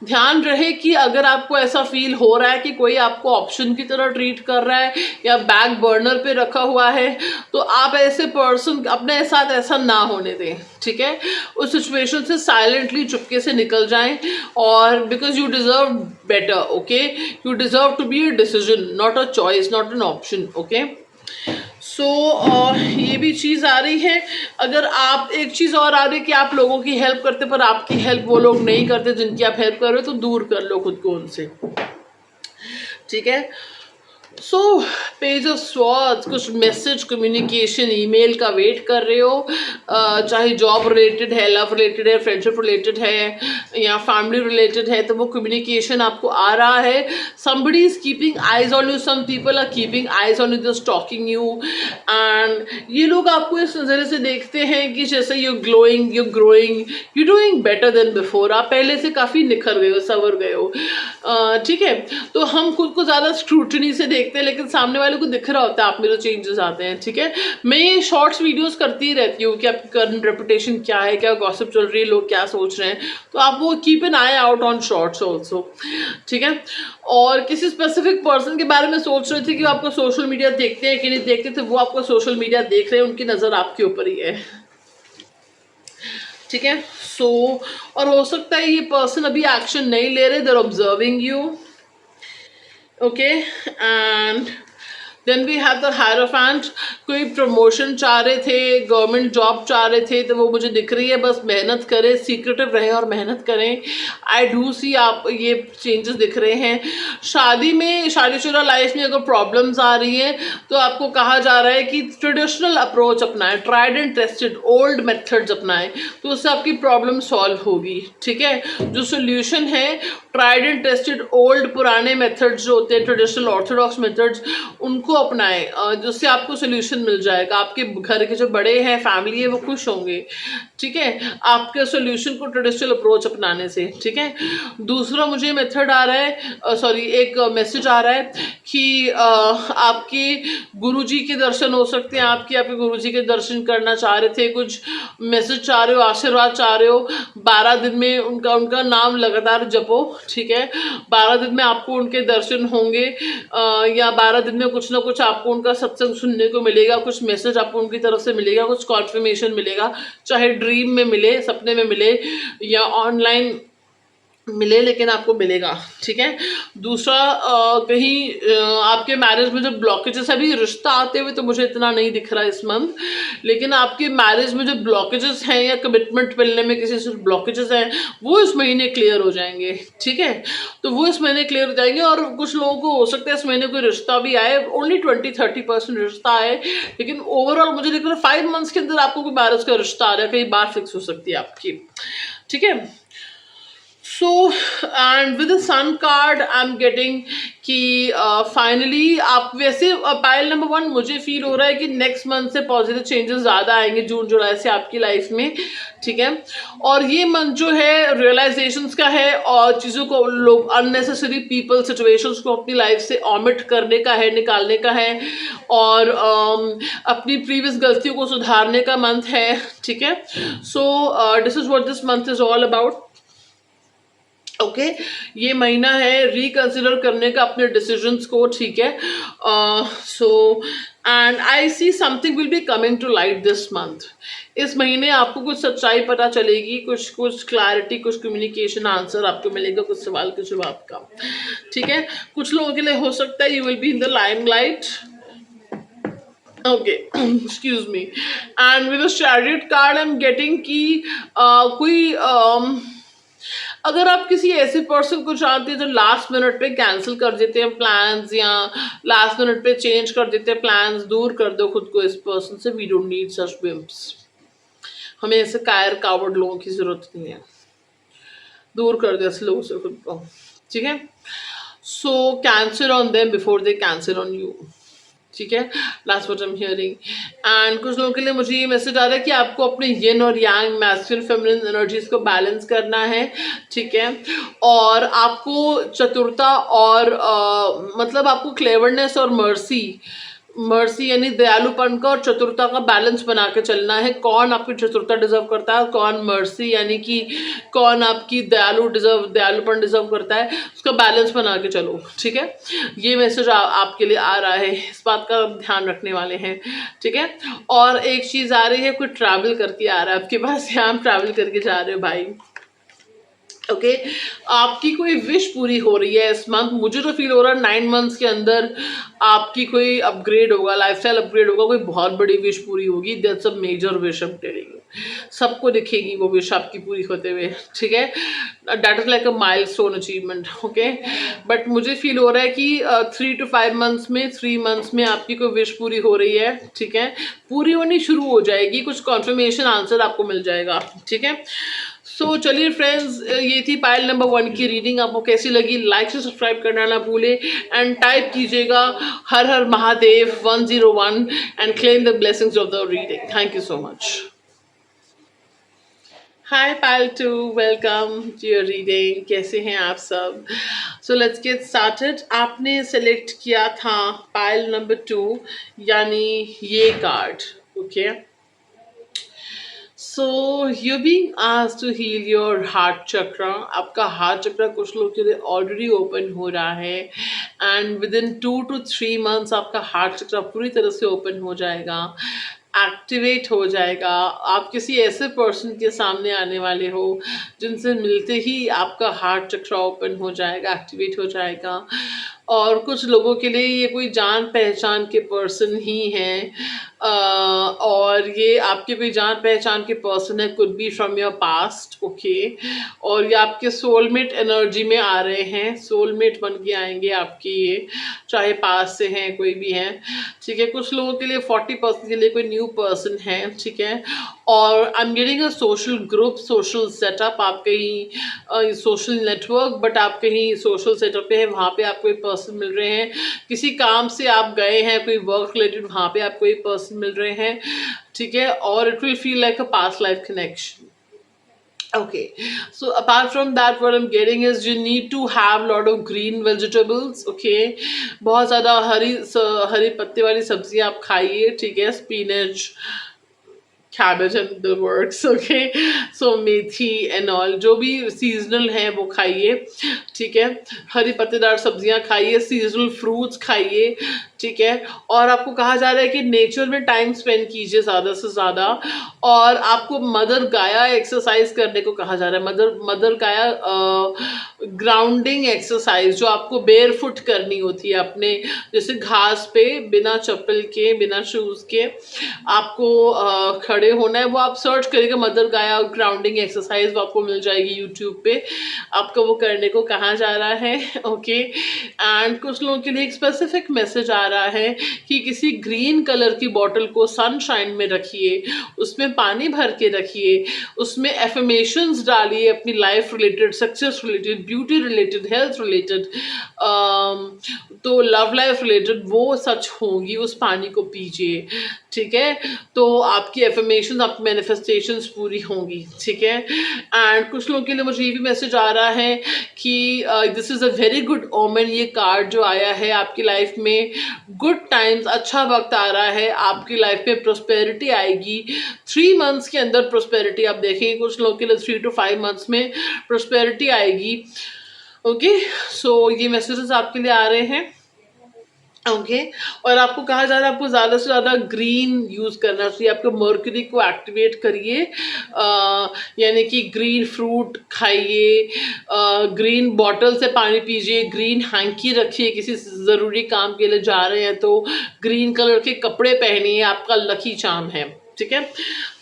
ध्यान रहे कि अगर आपको ऐसा फील हो रहा है कि कोई आपको ऑप्शन की तरह ट्रीट कर रहा है या बैक बर्नर पे रखा हुआ है, तो आप ऐसे पर्सन अपने साथ ऐसा ना होने दें, ठीक है। उस सिचुएशन से साइलेंटली चुपके से निकल जाएं, और because you deserve better, okay. You deserve to be a decision, not a choice, not an option, okay. So ये भी चीज़ आ रही है। अगर आप, एक चीज़ और आ रही है कि आप लोगों की हेल्प करते पर आपकी हेल्प वो लोग नहीं करते जिनकी आप हेल्प कर रहे हो, तो दूर कर लो खुद को उनसे, ठीक है। सो पेज ऑफ स्वॉर्ड्स, कुछ मैसेज, कम्युनिकेशन, ईमेल का वेट कर रहे हो, चाहे जॉब रिलेटेड है, लव रिलेटेड है, फ्रेंडशिप रिलेटेड है या फैमिली रिलेटेड है, तो वो कम्युनिकेशन आपको आ रहा है। Somebody is keeping eyes on you, some people are keeping eyes on you, just stalking you, and ये लोग आपको इस नज़र से देखते हैं कि जैसे you glowing, you growing, you doing better than before, आप पहले से काफ़ी निखर गए हो, संवर गए हो, ठीक है। तो हम खुद को ज़्यादा स्क्रूटनी से देखते हैं, लेकिन सामने वाले को दिख रहा होता है आप में जो चेंजेस आते हैं, ठीक है। मैं ये शॉर्ट्स वीडियोस करती ही रहती हूँ कि आपकी करंट रेपुटेशन क्या है, क्या गॉसिप चल रही है, लोग क्या सोच रहे हैं, तो आप वो keep an I out on shorts also, ठीक है। और किसी स्पेसिफिक पर्सन के बारे में सोच रहे थे कि वो आपको सोशल मीडिया देखते हैं कि नहीं देखते थे, वो आपको सोशल मीडिया देख रहे हैं, उनकी नज़र आपके ऊपर ही है, ठीक है। सो और हो सकता है ये पर्सन अभी एक्शन नहीं ले रहे, they're observing you, okay. And then we have the hierophant, कोई प्रमोशन चाह रहे थे, गवर्नमेंट जॉब चाह रहे थे, तो वो मुझे दिख रही है, बस मेहनत करें, सीक्रेटिव रहे और मेहनत करें। आई डू सी आप ये चेंजेस दिख रहे हैं। शादी में, शादीशुदा लाइफ में अगर प्रॉब्लम्स आ रही हैं तो आपको कहा जा रहा है कि ट्रेडिशनल अप्रोच अपनाएं, tried and tested old methods अपनाएं, तो उससे आपकी प्रॉब्लम सॉल्व होगी, ठीक है। जो सोल्यूशन है, ट्राइड एंड टेस्टेड ओल्ड पुराने मेथड्स जो होते हैं, ट्रेडिशनल ऑर्थोडॉक्स मेथड्स, उनको अपनाएं, जिससे आपको सोल्यूशन मिल जाएगा। आपके घर के जो बड़े हैं, फैमिली है, वो खुश होंगे, ठीक है, आपके सोल्यूशन को ट्रेडिशनल अप्रोच अपनाने से, ठीक है। दूसरा मुझे मेथड आ रहा है, सॉरी एक मैसेज आ रहा है कि आपके गुरुजी के दर्शन हो सकते हैं, आपके गुरुजी के दर्शन करना चाह रहे थे, कुछ मैसेज चाह रहे हो, आशीर्वाद चाह रहे हो, 12 दिन में उनका नाम लगातार जपो, ठीक है। 12 दिन में आपको उनके दर्शन होंगे, या 12 दिन में कुछ ना कुछ आपको उनका सत्संग सुनने को मिलेगा, कुछ मैसेज आपको उनकी तरफ से मिलेगा, कुछ कॉन्फर्मेशन मिलेगा, चाहे ड्रीम में मिले, सपने में मिले या ऑनलाइन मिले, लेकिन आपको मिलेगा, ठीक है। दूसरा कहीं आपके मैरिज में जो ब्लॉकेजेस, अभी रिश्ता आते हुए तो मुझे इतना नहीं दिख रहा इस मंथ, लेकिन आपके मैरिज में जो ब्लॉकेजेस हैं या कमिटमेंट मिलने में किसी से ब्लॉकेजेस हैं, वो इस महीने क्लियर हो जाएंगे, ठीक है। तो वो इस महीने क्लियर हो जाएंगे, और कुछ लोगों को हो सकता है इस महीने कोई रिश्ता भी आए, ओनली 20-30% रिश्ता आए, लेकिन ओवरऑल मुझे दिख रहा है 5 मंथ्स के अंदर आपको कोई मैरिज का रिश्ता आ रहा है, कई बार फिक्स हो सकती है आपकी, ठीक है। So and with the sun card I am getting कि फाइनली आप वैसे पायल नंबर 1 मुझे फील हो रहा है कि नेक्स्ट मंथ से पॉजिटिव चेंजेस ज़्यादा आएंगे जून जुलाई से आपकी लाइफ में, ठीक है। और ये मंथ जो है रियलाइजेशंस का है, और चीज़ों को लोग अननेसेसरी पीपल सिचुएशंस को अपनी लाइफ से ऑमिट करने का है, निकालने का है, और अपनी प्रीवियस गलतियों को सुधारने का मंथ है, ठीक है। So this is what this month is all about, okay. ये महीना है रिकंसिडर करने का अपने डिसीजंस को, ठीक है। So and I see something will be coming to light this month. इस महीने आपको कुछ सच्चाई पता चलेगी, कुछ क्लैरिटी, कुछ कम्युनिकेशन आंसर आपको मिलेगा, कुछ सवाल के जवाब का, ठीक है। कुछ लोगों के लिए हो सकता है you will be in the limelight, okay, excuse me. And with the chariot card I am getting कि कोई अगर आप किसी ऐसे पर्सन को चाहते हैं जो लास्ट मिनट पे कैंसिल कर देते हैं प्लान्स, या लास्ट मिनट पे चेंज कर देते हैं प्लान्स, दूर कर दो खुद को इस पर्सन से। We don't need such wimps, हमें ऐसे कायर कावर्ड लोगों की जरूरत नहीं है, दूर कर दो ऐसे लोगों से खुद को, ठीक है। So cancel on them before they cancel on you, ठीक है। Last what I am hearing. And कुछ लोगों के लिए मुझे ये मैसेज आ रहा है कि आपको अपने यिन और यांग, मैस्कुलिन फेमिनिन एनर्जीज को बैलेंस करना है, ठीक है। और आपको चतुरता और मतलब आपको क्लेवरनेस और मर्सी यानी दयालुपन का और चतुरता का बैलेंस बना के चलना है। कौन आपकी चतुरता डिजर्व करता है, कौन मर्सी यानी कि कौन आपकी दयालुपन डिजर्व करता है, उसका बैलेंस बना के चलो, ठीक है। ये मैसेज आपके लिए आ रहा है, इस बात का ध्यान रखने वाले हैं, ठीक है। और एक चीज़ आ रही है, कोई ट्रैवल करके आ रहा है आपके पास, यहाँ ट्रैवल करके जा रहे हो भाई, ओके। आपकी कोई विश पूरी हो रही है इस मंथ, मुझे तो फील हो रहा है 9 मंथ्स के अंदर आपकी कोई अपग्रेड होगा, लाइफस्टाइल अपग्रेड होगा, कोई बहुत बड़ी विश पूरी होगी। That's a major wish I am telling you, सबको दिखेगी वो विश आपकी पूरी होते हुए, ठीक है। That is like a milestone achievement, okay. But मुझे फील हो रहा है कि 3 to 5 मंथ्स में, 3 मंथ्स में आपकी कोई विश पूरी हो रही है, ठीक है। पूरी होनी शुरू हो जाएगी, कुछ कॉन्फर्मेशन आंसर आपको मिल जाएगा, ठीक है। सो चलिए फ्रेंड्स, ये थी पायल नंबर 1 की रीडिंग। आपको कैसी लगी, लाइक से सब्सक्राइब करना ना भूले, एंड टाइप कीजिएगा Har Har Mahadev 101 and claim the blessings of the reading. Thank you so much. Hi pile 2, welcome to your reading. कैसे हैं आप सब? So let's get started. आपने सेलेक्ट किया था पायल नंबर 2 यानी ये card, okay. So you being asked to heal your heart chakra. आपका हार्ट चक्रा कुछ लोगों के लिए ऑलरेडी ओपन हो रहा है, and with in 2 to 3 months आपका हार्ट चक्रा पूरी तरह से ओपन हो जाएगा, एक्टिवेट हो जाएगा। आप किसी ऐसे पर्सन के सामने आने वाले हो जिनसे मिलते ही आपका हार्ट चक्रा ओपन हो जाएगा, एक्टिवेट हो जाएगा। और कुछ लोगों के लिए ये कोई जान पहचान के पर्सन ही हैं, और ये आपके कोई जान पहचान के पर्सन है, could be from your past, okay. और ये आपके सोलमेट एनर्जी में आ रहे हैं, सोलमेट बन के आएंगे आपके ये, चाहे पास से हैं कोई भी हैं, ठीक है। कुछ लोगों के लिए 40% के लिए कोई न्यू पर्सन है, ठीक है। और आई am getting a social group, social setup, आप कहीं सोशल नेटवर्क, बट आप कहीं सोशल सेटअप पे है, वहाँ पे आपको कोई पर्सन मिल रहे हैं। किसी काम से आप गए हैं, कोई वर्क रिलेटेड, वहाँ पे आपको कोई पर्सन मिल रहे हैं, ठीक है। और it will feel like a past life connection, okay. So apart from that, what I'm getting is you need to have lot of green vegetables, okay. बहुत ज़्यादा हरी पत्ते वाली सब्जियाँ आप खाइए, ठीक है। Spinach, cabbage and the works, okay. So methi and all, जो भी सीजनल है वो खाइए, ठीक है। हरी पत्तेदार सब्जियां खाइए, सीजनल फ्रूट्स खाइए, ठीक है। और आपको कहा जा रहा है कि नेचर में टाइम स्पेंड कीजिए ज़्यादा से ज़्यादा, और आपको मदर गाया एक्सरसाइज करने को कहा जा रहा है। मदर गाया ग्राउंडिंग एक्सरसाइज जो आपको बेयर फुट करनी होती है अपने, जैसे घास पे बिना चप्पल के, बिना शूज़ के आपको खड़े होना है। वो आप सर्च करिएगा मदर गाया ग्राउंडिंग एक्सरसाइज, वो आपको मिल जाएगी यूट्यूब पे। आपको वो करने को कहा जा रहा है, ओके। एंड कुछ लोगों के लिए एक स्पेसिफिक मैसेज आ रहा है कि किसी ग्रीन कलर की बॉटल को सनशाइन में रखिए, उसमें पानी भर के रखिए, उसमें एफर्मेशंस डालिए अपनी life related, success related, beauty related, health related, तो लव लाइफ रिलेटेड वो सच होंगी, उस पानी को पीजिए, ठीक है। तो आपकी एफर्मेशन, आपकी मैनिफेस्टेशंस पूरी होंगी, ठीक है। एंड कुछ लोगों के लिए मुझे ये भी मैसेज आ रहा है कि this is a very good omen. ये कार्ड जो आया है आपकी लाइफ में गुड टाइम्स, अच्छा वक्त आ रहा है, आपकी लाइफ में प्रोस्पेरिटी आएगी 3 मंथ्स के अंदर। प्रोस्पेरिटी आप देखेंगे कुछ लोगों के लिए 3 to 5 मंथ्स में प्रोस्पेरिटी आएगी, ओके। सो ये मैसेजेस आपके लिए आ रहे हैं, ओके। और आपको कहा जा रहा है आपको ज़्यादा से ज़्यादा ग्रीन यूज़ करना चाहिए। आपको मर्क्यूरी को एक्टिवेट करिए, यानी कि ग्रीन फ्रूट खाइए, ग्रीन बॉटल से पानी पीजिए, ग्रीन हैंकी रखिए, किसी ज़रूरी काम के लिए जा रहे हैं तो ग्रीन कलर के कपड़े पहनिए, आपका लकी चार्म है, ठीक है।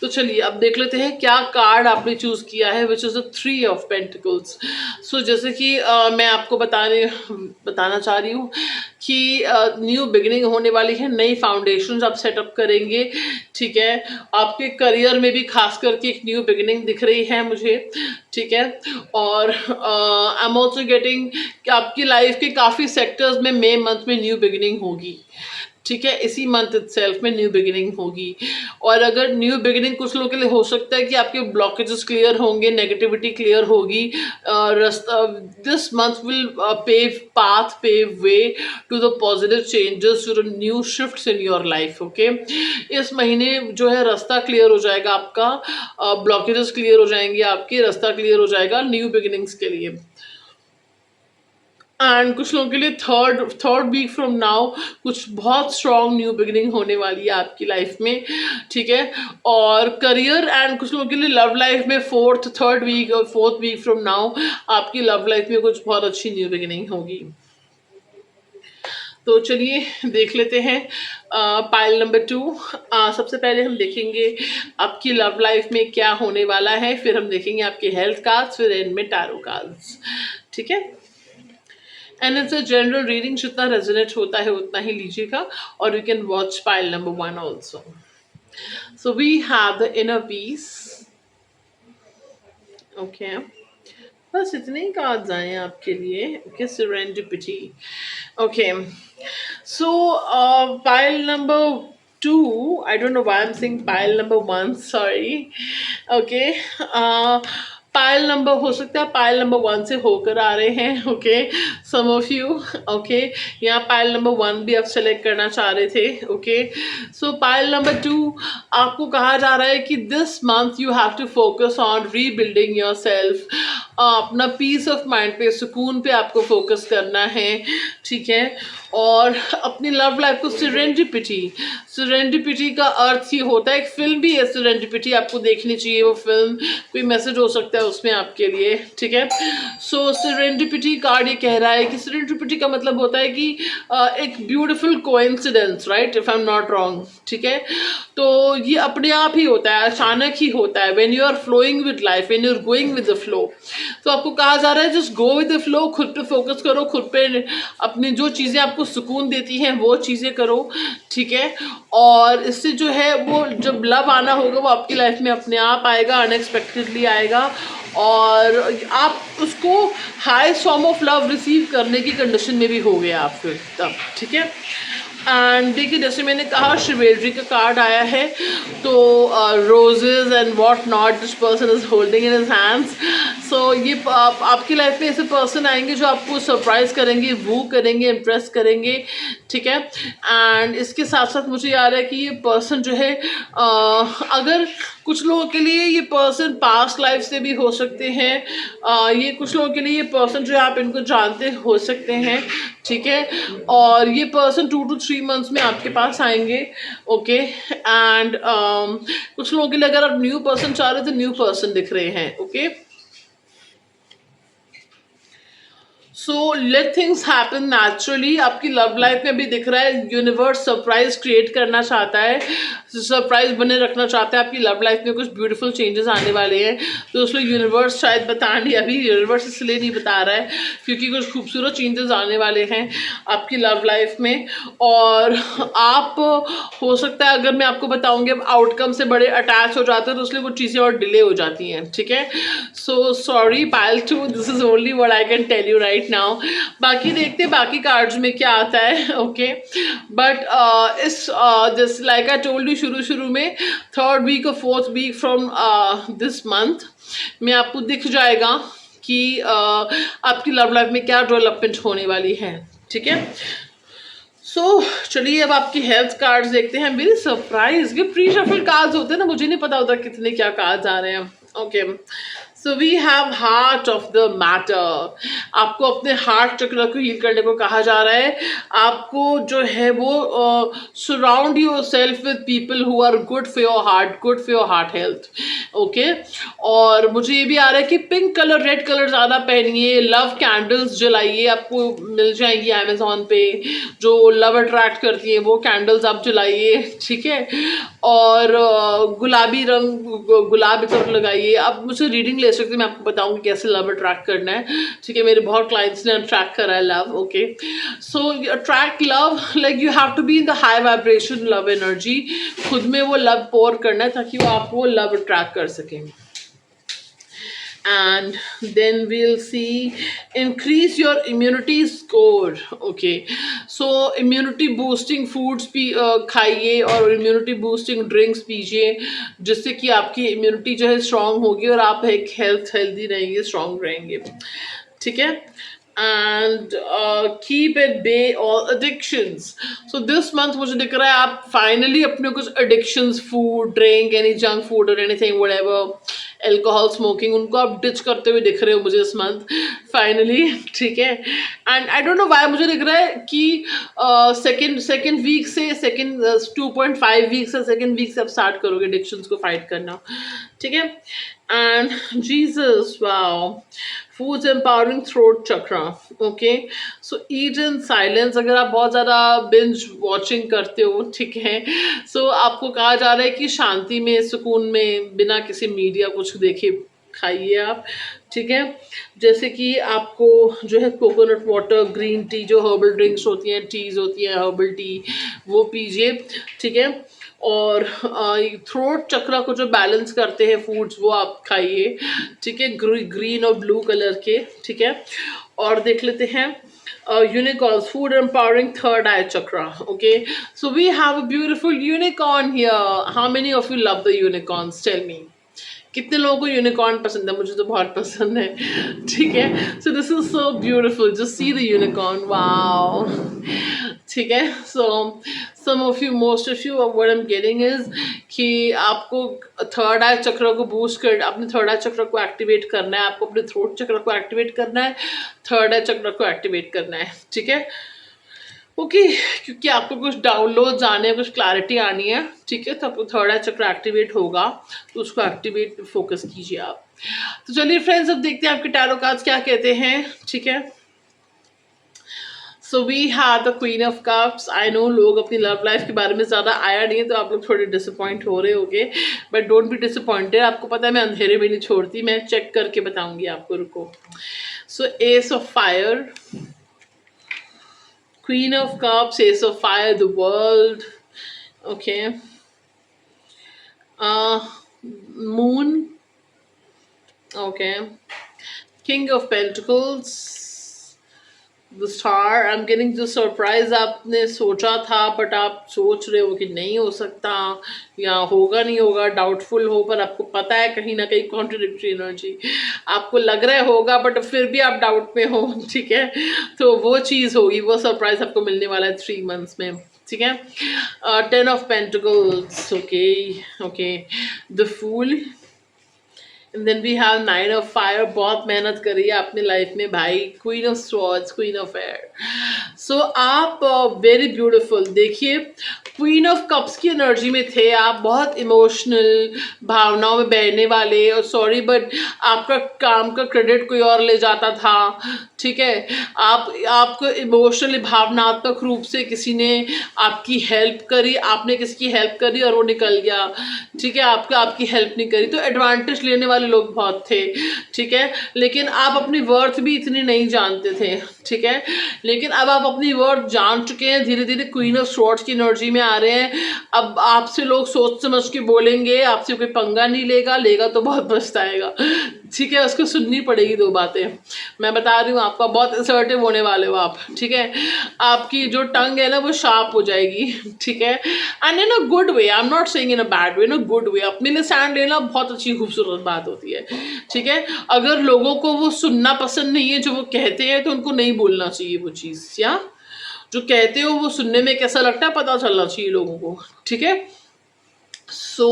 तो चलिए अब देख लेते हैं क्या कार्ड आपने चूज़ किया है, which is the 3 of pentacles. So जैसे कि मैं आपको बताना चाह रही हूँ कि न्यू बिगिनिंग होने वाली है, नई फाउंडेशंस आप सेटअप करेंगे, ठीक है। आपके करियर में भी खास करके एक न्यू बिगिनिंग दिख रही है मुझे, ठीक है। और आई एम ऑल्सो गेटिंग कि आपकी लाइफ के काफ़ी सेक्टर्स में मई मंथ में न्यू बिगिनिंग होगी, ठीक है। इसी मंथ इटसेल्फ में न्यू बिगिनिंग होगी। और अगर न्यू बिगिनिंग कुछ लोगों के लिए हो सकता है कि आपके ब्लॉकेजेस क्लियर होंगे, नेगेटिविटी क्लियर होगी, रास्ता, this month will pave way to the positive changes, to the new shifts in your life, okay. इस महीने जो है रास्ता क्लियर हो जाएगा आपका, ब्लॉकेजेस क्लियर हो जाएंगे, आपके रास्ता क्लियर हो जाएगा न्यू बिगिनिंग्स के लिए। एंड कुछ लोगों के लिए थर्ड वीक फ्रॉम नाउ कुछ बहुत स्ट्रॉन्ग न्यू बिगिनिंग होने वाली है आपकी लाइफ में, ठीक है। और करियर एंड कुछ लोगों के लिए लव लाइफ में थर्ड वीक और फोर्थ वीक फ्रॉम नाउ आपकी लव लाइफ में कुछ बहुत अच्छी न्यू बिगिनिंग होगी। तो चलिए देख लेते हैं पाइल नंबर 2। सबसे पहले हम देखेंगे आपकी लव लाइफ में क्या होने वाला है, फिर हम देखेंगे आपके हेल्थ कार्ड्स, फिर एंड में टैरो कार्ड्स, ठीक है। And it's a general reading, जितना रेजोनेट होता है उतना ही लीजिएगा, और you can watch pile number 1 also. So we have the inner peace, okay. बस इतने ही कार्ड्स आए हैं आपके लिए, okay. Serendipity, okay. So pile number 2, I don't know why I'm saying pile number 1, sorry, okay. Pile number हो सकता है पाइल नंबर 1 से होकर आ रहे हैं, okay, some of you, okay. यहाँ पाइल नंबर 1 भी आप सेलेक्ट करना चाह रहे थे, ओके। सो पाइल नंबर 2 आपको कहा जा रहा है कि this month you have to focus on rebuilding yourself. अपना पीस ऑफ माइंड पे, सुकून पे आपको फोकस करना है, ठीक है। और अपनी लव लाइफ को सेरेंडिपिटी का अर्थ ही होता है, एक फिल्म भी है सेरेंडिपिटी, आपको देखनी चाहिए वो फिल्म, कोई मैसेज हो सकता है उसमें आपके लिए, ठीक है। सो सेरेंडिपिटी कार्ड ये कह रहा है कि सेरेंडिपिटी का मतलब होता है कि एक beautiful coincidence, right, if I am not wrong, ठीक है। तो ये अपने आप ही होता है, अचानक ही होता है, when you are flowing with life, when you are going with the flow. तो आपको कहा जा रहा है just go with the flow, खुद पे फोकस करो, खुद पे अपनी जो चीज़ें आपको सुकून देती हैं वो चीज़ें करो, ठीक है। और इससे जो है वो जब लव आना होगा वो आपकी लाइफ में अपने आप आएगा, अनएक्सपेक्टेडली आएगा, और आप उसको high form of love receive करने की कंडीशन में भी हो गए आप फिर तब, ठीक है। एंड देखिए जैसे मैंने कहा शिवेलरी का कार्ड आया है, तो roses and what not this person is holding in his hands. ये आपकी लाइफ में ऐसे पर्सन आएंगे जो आपको सरप्राइज करेंगे, वो करेंगे, इम्प्रेस करेंगे, ठीक है। एंड इसके साथ साथ मुझे याद है कि ये पर्सन जो है अगर कुछ लोगों के लिए ये पर्सन पास्ट लाइफ से भी हो सकते हैं, ये कुछ लोगों के लिए ये पर्सन जो है आप इनको जानते हो सकते हैं, ठीक है। और ये पर्सन 2 to 3 months में आपके पास आएंगे, ओके। एंड कुछ लोगों के लिए अगर आप न्यू पर्सन चाह रहे हो तो न्यू पर्सन दिख रहे हैं, okay. So let things happen naturally. आपकी लव लाइफ में भी दिख रहा है यूनिवर्स सरप्राइज क्रिएट करना चाहता है, सरप्राइज बने रखना चाहता है। आपकी लव लाइफ में कुछ ब्यूटीफुल चेंजेस आने वाले हैं, तो उसमें यूनिवर्स शायद बता नहीं, अभी यूनिवर्स इसलिए नहीं बता रहा है क्योंकि कुछ खूबसूरत चेंजेस आने वाले हैं आपकी लव लाइफ में। और आप हो सकता है अगर मैं आपको बताऊंगी अब आउटकम से बड़े अटैच हो जाते हैं तो इसलिए कुछ चीज़ें और डिले हो जाती हैं, ठीक है। So sorry pile 2, this is only what I can tell you right now. बाकी देखते हैं बाकी कार्ड्स में क्या आता है, okay. But is just like I told you शुरू में 3rd वीक और 4th week from this month में आपको दिख जाएगा कि आपकी लव लाइफ में क्या डेवलपमेंट होने वाली है, ठीक है। चलिए अब आपकी हेल्थ कार्ड्स देखते हैं। मेरी सरप्राइज ये प्री शफल कार्ड्स होते हैं ना, मुझे नहीं पता होता कितने क्या कार्ड्स आ रहे हैं, okay. So we have heart of the matter. आपको अपने हार्ट चक्र को हील करने को कहा जा रहा है। आपको जो है वो surround yourself with people who are good for your heart, good for your heart health, okay. और मुझे ये भी आ रहा है कि पिंक कलर, रेड कलर ज़्यादा पहनिए, लव कैंडल्स जलाइए, आपको मिल जाएंगी अमेजोन पे, जो लव अट्रैक्ट करती है वो कैंडल्स आप जलाइए, ठीक है। और गुलाबी रंग, गुलाब इतर लगाइए। आप मुझे रीडिंग ले सकते हैं, मैं आपको बताऊंगी कैसे लव अट्रैक्ट करना है, ठीक है। मेरे बहुत क्लाइंट्स ने अट्रैक्ट करा है love, okay. So attract love, like you have to be in the high vibration love energy. खुद में वो लव पोर करना है ताकि वो आपको लव अट्रैक्ट कर सकें। And then we'll see increase your immunity score, okay। So immunity boosting foods भी खाइए और immunity boosting drinks पीजिए, जिससे कि आपकी immunity जो है strong होगी और आप एक healthy रहेंगे, strong रहेंगे, ठीक है। And keep at bay all addictions. So this month मुझे दिख रहा है आप finally अपने कुछ addictions, food, drink, any junk food or anything, whatever, alcohol, smoking, उनको आप डिच करते हुए दिख रहे हो मुझे इस मंथ फाइनली, ठीक है। And I don't know why मुझे दिख रहा है कि सेकेंड वीक से, सेकेंड 2.5 वीक से, सेकेंड वीक से आप स्टार्ट करोगे एडिक्शंस को फाइट करना, ठीक है। And Jesus, wow, foods empowering throat chakra, okay. So eat in silence. अगर आप बहुत ज़्यादा बिंज वॉचिंग करते हो, ठीक है, सो आपको कहा जा रहा है कि शांति में, सुकून में, बिना किसी मीडिया कुछ देखे खाइए आप, ठीक है। जैसे कि आपको जो है कोकोनट वाटर, ग्रीन टी, जो हर्बल ड्रिंक्स होती हैं, टीज होती हैं, हर्बल टी, वो पीजिए, ठीक है। और थ्रोट चक्र को जो बैलेंस करते हैं फूड्स वो आप खाइए, ठीक है, ग्रीन और ब्लू कलर के, ठीक है। और देख लेते हैं unicorns, food empowering third eye chakra, okay। So we have a beautiful unicorn here. How many of you love the unicorns? Tell me. कितने लोगों को यूनिकॉर्न पसंद है? मुझे तो बहुत पसंद है, ठीक है। So this is so beautiful, just see the unicorn, wow, ठीक है। So some of you, most of you, what I am getting is कि आपको थर्ड आई चक्र को बूस्ट कर, अपने थर्ड आई चक्र को एक्टिवेट करना है, आपको अपने थ्रोट चक्र को एक्टिवेट करना है, थर्ड आई चक्र को एक्टिवेट करना है, ठीक है, ओके। क्योंकि आपको कुछ डाउनलोड्स आने हैं, कुछ क्लैरिटी आनी है, ठीक है। तो आपको थर्ड आई चक्र एक्टिवेट होगा, तो उसको एक्टिवेट फोकस कीजिए आप। तो चलिए फ्रेंड्स, अब देखते हैं आपके टैरो कार्ड्स क्या कहते हैं, ठीक है। So we have the queen of cups. I know लोग अपनी लव लाइफ के बारे में ज़्यादा आया नहीं है, तो आप लोग थोड़े डिसअपॉइंट हो रहे होंगे, बट डोंट बी डिसअपॉइंटेड। आपको पता है मैं अंधेरे में नहीं छोड़ती, मैं चेक करके बताऊंगी आपको, रुको। So ace of fire, Queen of Cups, Ace of Fire, the World, okay. Moon, okay. King of Pentacles, the star, I am getting जो सरप्राइज आपने सोचा था बट आप सोच रहे हो कि नहीं हो सकता या होगा नहीं होगा, डाउटफुल हो, पर आपको पता है कहीं ना कहीं कॉन्ट्रडिक्टरी एनर्जी, आपको लग रहा है होगा बट फिर भी आप डाउट में हो, ठीक है। तो वो चीज़ होगी, वो सरप्राइज आपको मिलने वाला है 3 मंथ्स में, ठीक है। 10 of Pentacles, okay okay, the fool, and then we have 9 of Fire। बहुत मेहनत करी है आपने लाइफ में भाई। Queen of swords, queen of air. So आप वेरी ब्यूटीफुल, देखिए क्वीन ऑफ कप्स की एनर्जी में थे आप, बहुत इमोशनल, भावनाओं में बहने वाले, और सॉरी बट आपका काम का क्रेडिट कोई और ले जाता था, ठीक है। आपको इमोशनली, भावनात्मक रूप से किसी ने आपकी हेल्प करी, आपने किसी की हेल्प करी और वो निकल गया, ठीक है, आपकी हेल्प नहीं करी, तो एडवांटेज लेने वाले लोग बहुत थे, ठीक है। लेकिन आप अपनी वर्थ भी इतनी नहीं जानते थे, ठीक है। लेकिन अब आप अपनी वर्थ जान चुके हैं, धीरे धीरे क्वीन ऑफ स्वॉर्ड्स की एनर्जी में आ रहे हैं। अब आपसे लोग सोच समझ के बोलेंगे, आपसे कोई पंगा नहीं लेगा तो बहुत पछताएगा, ठीक है। उसको सुननी पड़ेगी 2 बातें, मैं बता रही हूँ आपका, बहुत असर्टिव होने वाले हो आप, ठीक है। आपकी जो टंग है ना वो शार्प हो जाएगी, ठीक है। And in a good way, I am not saying in a bad way, in a good way. अपने लिए स्टैंड लेना बहुत अच्छी खूबसूरत बात होती है, ठीक है। अगर लोगों को वो सुनना पसंद नहीं है जो वो कहते हैं तो उनको नहीं बोलना चाहिए वो चीज़, या जो कहते हो वो सुनने में कैसा लगता है पता चलना चाहिए लोगों को, ठीक है। सो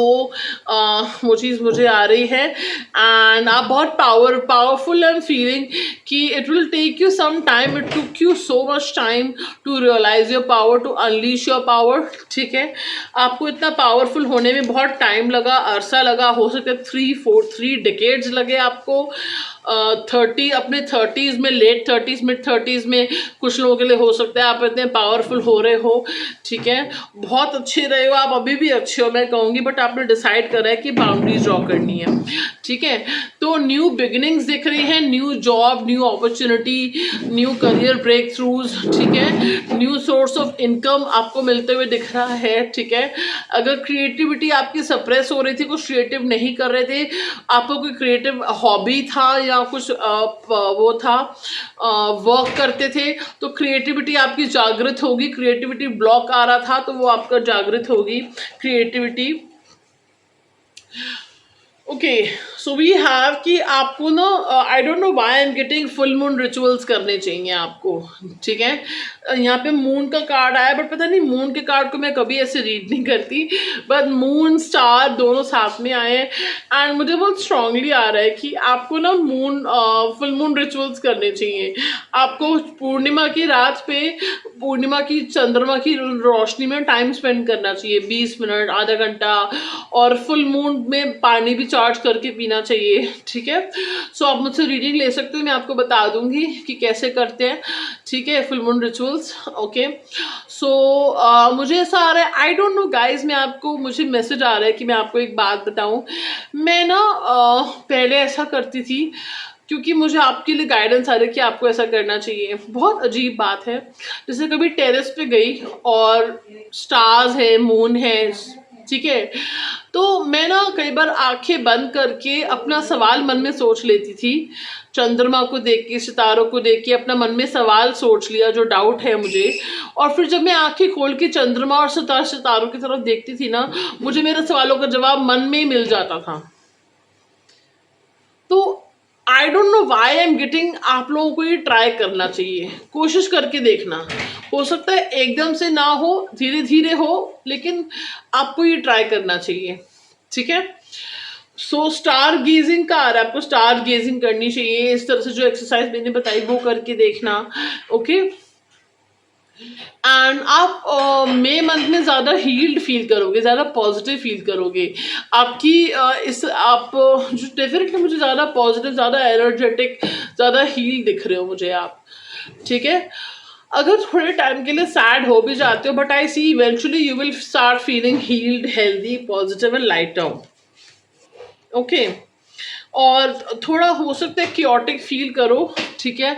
वो चीज़ मुझे आ रही है, एंड आप बहुत पावरफुल एंड फीलिंग कि it will take you some time, it took you so much time to realise your power, to unleash your power, ठीक है। आपको इतना पावरफुल होने में बहुत टाइम लगा, अरसा लगा, हो सकता है 3 डिकेड्स लगे आपको। 30 अपने 30s में, लेट 30s मिड 30s में कुछ लोगों के लिए हो सकता है आप इतने पावरफुल हो रहे हो, ठीक है। बहुत अच्छे रहे हो आप, अभी भी अच्छे हो मैं कहूँगी, बट आपने डिसाइड करा है कि बाउंड्रीज ड्रॉ करनी है, ठीक है। तो न्यू बिगिनिंग्स दिख रही हैं, new job, new opportunity, new career breakthroughs, ठीक है। न्यू सोर्स ऑफ इनकम आपको मिलते हुए दिख रहा है, ठीक है। अगर क्रिएटिविटी आपकी सप्रेस हो रही थी, कुछ क्रिएटिव नहीं कर रहे थे, आपको कोई क्रिएटिव हॉबी था या कुछ वो था, वर्क करते थे, तो क्रिएटिविटी आपकी जागृत होगी। क्रिएटिविटी ब्लॉक आ रहा था तो वो आपका जागृत होगी creativity, okay. So we have कि आपको ना, I don't know why I am getting full moon rituals करने चाहिए आपको, ठीक है। यहाँ पे मून का कार्ड आया, बट पता नहीं मून के कार्ड को मैं कभी ऐसे रीड नहीं करती, बट मून स्टार दोनों साथ में आए हैं, एंड मुझे बहुत स्ट्रांगली आ रहा है कि आपको ना फुल मून रिचुअल्स करने चाहिए। आपको पूर्णिमा की रात पे, पूर्णिमा की चंद्रमा की रोशनी में टाइम स्पेंड करना चाहिए, 20 मिनट, आधा घंटा, और फुल मून में पानी भी चार्ज करके पीना चाहिए, ठीक है। सो आप मुझसे रीडिंग ले सकते हो, मैं आपको बता दूंगी कि कैसे करते हैं, ठीक है, फुल मून रिचुअल्स, ओके। सो मुझे ऐसा आ रहा है, आई डोंट नो गाइज, मुझे मैसेज आ रहा है कि मैं आपको एक बात बताऊं। मैं ना पहले ऐसा करती थी, क्योंकि मुझे आपके लिए गाइडेंस आ रही है कि आपको ऐसा करना चाहिए। बहुत अजीब बात है, जैसे कभी टेरेस पे गई और स्टार्स है, मून है, ठीक है, तो मैं ना कई बार आंखें बंद करके अपना सवाल मन में सोच लेती थी, चंद्रमा को देख के, सितारों को देख के अपना मन में सवाल सोच लिया जो डाउट है मुझे, और फिर जब मैं आंखें खोल के चंद्रमा और सितारों की तरफ देखती थी ना, मुझे मेरे सवालों का जवाब मन में ही मिल जाता था। तो आई don't know why I am getting, आप लोगों को ये ट्राई करना चाहिए, कोशिश करके देखना। हो सकता है एकदम से ना हो, धीरे धीरे हो, लेकिन आपको ये ट्राई करना चाहिए, ठीक है। सो स्टार गेजिंग का आ रहा है, आपको स्टार गेजिंग करनी चाहिए, इस तरह से जो एक्सरसाइज मैंने बताई वो करके देखना, ओके। एंड आप मई मंथ में ज़्यादा हील्ड फील करोगे, ज़्यादा पॉजिटिव फील करोगे। आपकी आप जो डेफिनेटली मुझे ज़्यादा पॉजिटिव, ज़्यादा एनर्जेटिक, ज़्यादा हील दिख रहे हो मुझे आप, ठीक है। अगर थोड़े टाइम के लिए सैड हो भी जाते हो, but I see eventually you will start feeling healed, healthy, positive and lighter, okay. और थोड़ा हो सकता है क्योटिक फील करो, ठीक है।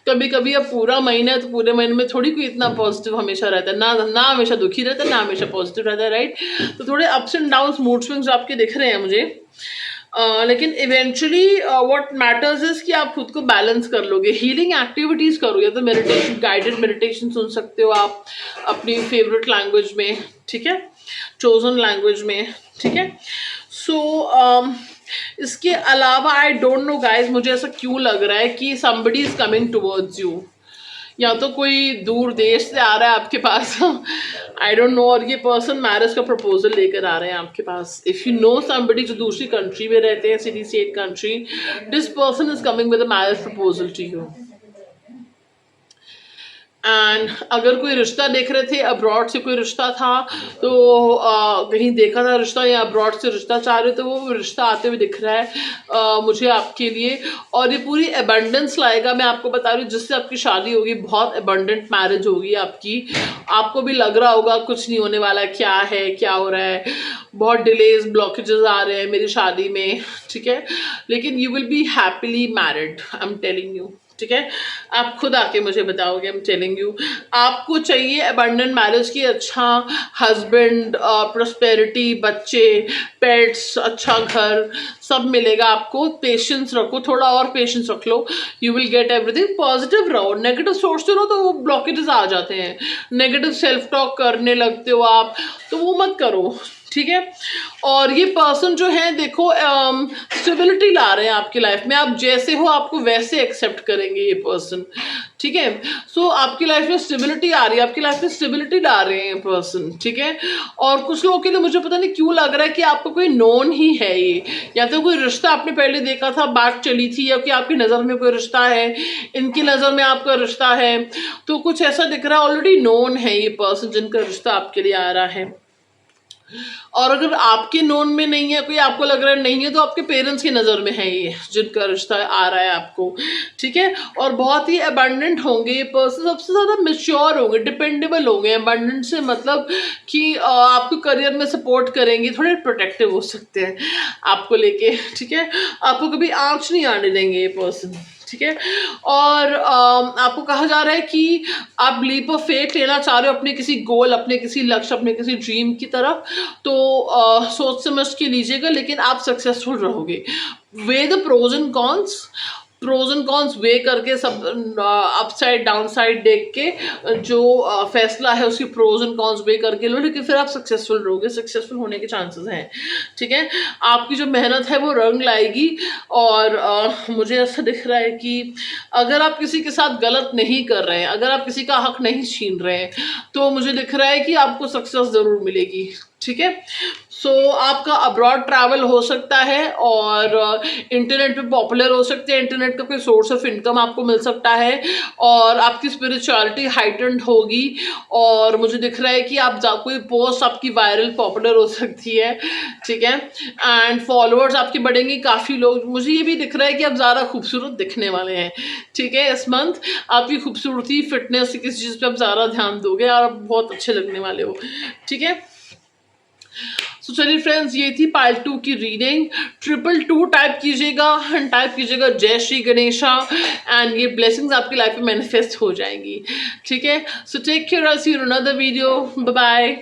कभी कभी अब पूरा महीना है तो पूरे महीने में थोड़ी कोई इतना पॉजिटिव हमेशा रहता है, ना हमेशा दुखी रहता है, ना हमेशा पॉजिटिव रहता है, राइट। तो थोड़े ups and downs, mood swings आपके दिख रहे हैं मुझे, लेकिन इवेंचुअली व्हाट मैटर्स इज कि आप खुद को बैलेंस कर लोगे। हीलिंग एक्टिविटीज करो, या तो मेडिटेशन, गाइडेड मेडिटेशन सुन सकते हो आप अपनी फेवरेट लैंग्वेज में, ठीक है, चोजन लैंग्वेज में, ठीक है। सो इसके अलावा आई डोंट नो गाइज, मुझे ऐसा क्यों लग रहा है कि somebody is coming towards you, या तो कोई दूर देश से आ रहा है आपके पास आई डोंट नो, और ये पर्सन मैरिज का प्रपोजल लेकर आ रहे हैं आपके पास। इफ यू नो समबडी जो दूसरी कंट्री में रहते हैं, city state country, this person is coming with a marriage proposal to you. And अगर कोई रिश्ता देख रहे थे, अब्रॉड से कोई रिश्ता था, तो कहीं देखा था रिश्ता, या अब्रॉड से रिश्ता चाह रहे, तो वो रिश्ता आते हुए दिख रहा है मुझे आपके लिए, और ये पूरी अबंडेंस लाएगा। मैं आपको बता रही हूँ, जिससे आपकी शादी होगी, बहुत अबंडेंट मैरिज होगी आपकी। आपको भी लग रहा होगा कुछ नहीं होने वाला, क्या है, क्या हो रहा है, बहुत डिलेज, ब्लॉकेजेस आ रहे हैं मेरी शादी में, ठीक है, लेकिन you will be happily married, I am telling you, ठीक है। आप खुद आके मुझे बताओगे, आई एम टेलिंग यू। आपको चाहिए अबंडेंट मैरिज की, अच्छा हस्बैंड, प्रोस्पेरिटी, बच्चे, पेट्स, अच्छा घर, सब मिलेगा आपको। पेशेंस रखो, थोड़ा और पेशेंस रख लो, you will get everything. Positive रहो, नेगेटिव सोचते रहो तो वो ब्लॉकेजेस आ जाते हैं। नेगेटिव सेल्फ टॉक करने लगते हो आप, तो वो मत करो, ठीक है। और ये पर्सन जो है, देखो स्टेबिलिटी ला रहे हैं आपकी लाइफ में। आप जैसे हो, आपको वैसे एक्सेप्ट करेंगे ये पर्सन, ठीक है। सो आपकी लाइफ में स्टेबिलिटी आ रही है, आपकी लाइफ में स्टेबिलिटी ला रहे हैं ये पर्सन, ठीक है। और कुछ लोगों के लिए मुझे पता नहीं क्यों लग रहा है कि आपको कोई नोन ही है ये, या तो कोई रिश्ता आपने पहले देखा था, बात चली थी, या कि आपकी नज़र में कोई रिश्ता है, इनकी नज़र में आपका रिश्ता है, तो कुछ ऐसा दिख रहा है, ऑलरेडी नोन है ये पर्सन जिनका रिश्ता आपके लिए आ रहा है। और अगर आपके नोन में नहीं है कोई, आपको लग रहा है नहीं है, तो आपके पेरेंट्स की नज़र में है ये जिनका रिश्ता आ रहा है आपको, ठीक है। और बहुत ही अबंडेंट होंगे ये पर्सन, सबसे ज़्यादा मेच्योर होंगे, डिपेंडेबल होंगे। अबंडेंट से मतलब कि आपको करियर में सपोर्ट करेंगे, थोड़े प्रोटेक्टिव हो सकते हैं आपको लेके, ठीक है। आपको कभी आँच नहीं आने देंगे ये पर्सन, ठीक है। और आपको कहा जा रहा है कि आप लीप ऑफ फेथ लेना चाह रहे हो अपने किसी गोल, अपने किसी लक्ष्य, अपने किसी ड्रीम की तरफ, तो सोच समझ के लीजिएगा, लेकिन आप सक्सेसफुल रहोगे। Weigh the pros and cons, pros and cons weigh करके, सब अपसाइड डाउन साइड देख के जो फैसला है उसकी प्रोज एंड कॉन्स वे करके लो, लेकिन फिर आप सक्सेसफुल रहोगे, सक्सेसफुल होने के चांसेस हैं, ठीक है। आपकी जो मेहनत है वो रंग लाएगी। और मुझे ऐसा दिख रहा है कि अगर आप किसी के साथ गलत नहीं कर रहे हैं, अगर आप किसी का हक नहीं छीन रहे हैं, तो मुझे दिख रहा है कि आपको सक्सेस ज़रूर मिलेगी, ठीक है। सो आपका अब्रॉड ट्रैवल हो सकता है, और इंटरनेट पे पॉपुलर हो सकते हैं, इंटरनेट का कोई सोर्स ऑफ इनकम आपको मिल सकता है, और आपकी स्पिरिचुअलिटी हाइटेंड होगी। और मुझे दिख रहा है कि आप कोई पोस्ट आपकी वायरल पॉपुलर हो सकती है, ठीक है। एंड फॉलोअर्स आपके बढ़ेंगे, काफ़ी लोग, मुझे ये भी दिख रहा है कि आप ज़्यादा खूबसूरत दिखने वाले हैं, ठीक है। इस मंथ आपकी खूबसूरती, फिटनेस, किसी चीज़ पर आप ज़्यादा ध्यान दोगे, और आप बहुत अच्छे लगने वाले हो, ठीक है। सो चलिए फ्रेंड्स, ये थी पार्ट 2 की रीडिंग। 222 टाइप कीजिएगा, टाइप कीजिएगा जय श्री गणेशा, एंड ये ब्लेसिंग्स आपकी लाइफ में मैनिफेस्ट हो जाएंगी, ठीक है। So take care, I see you in another video, bye bye.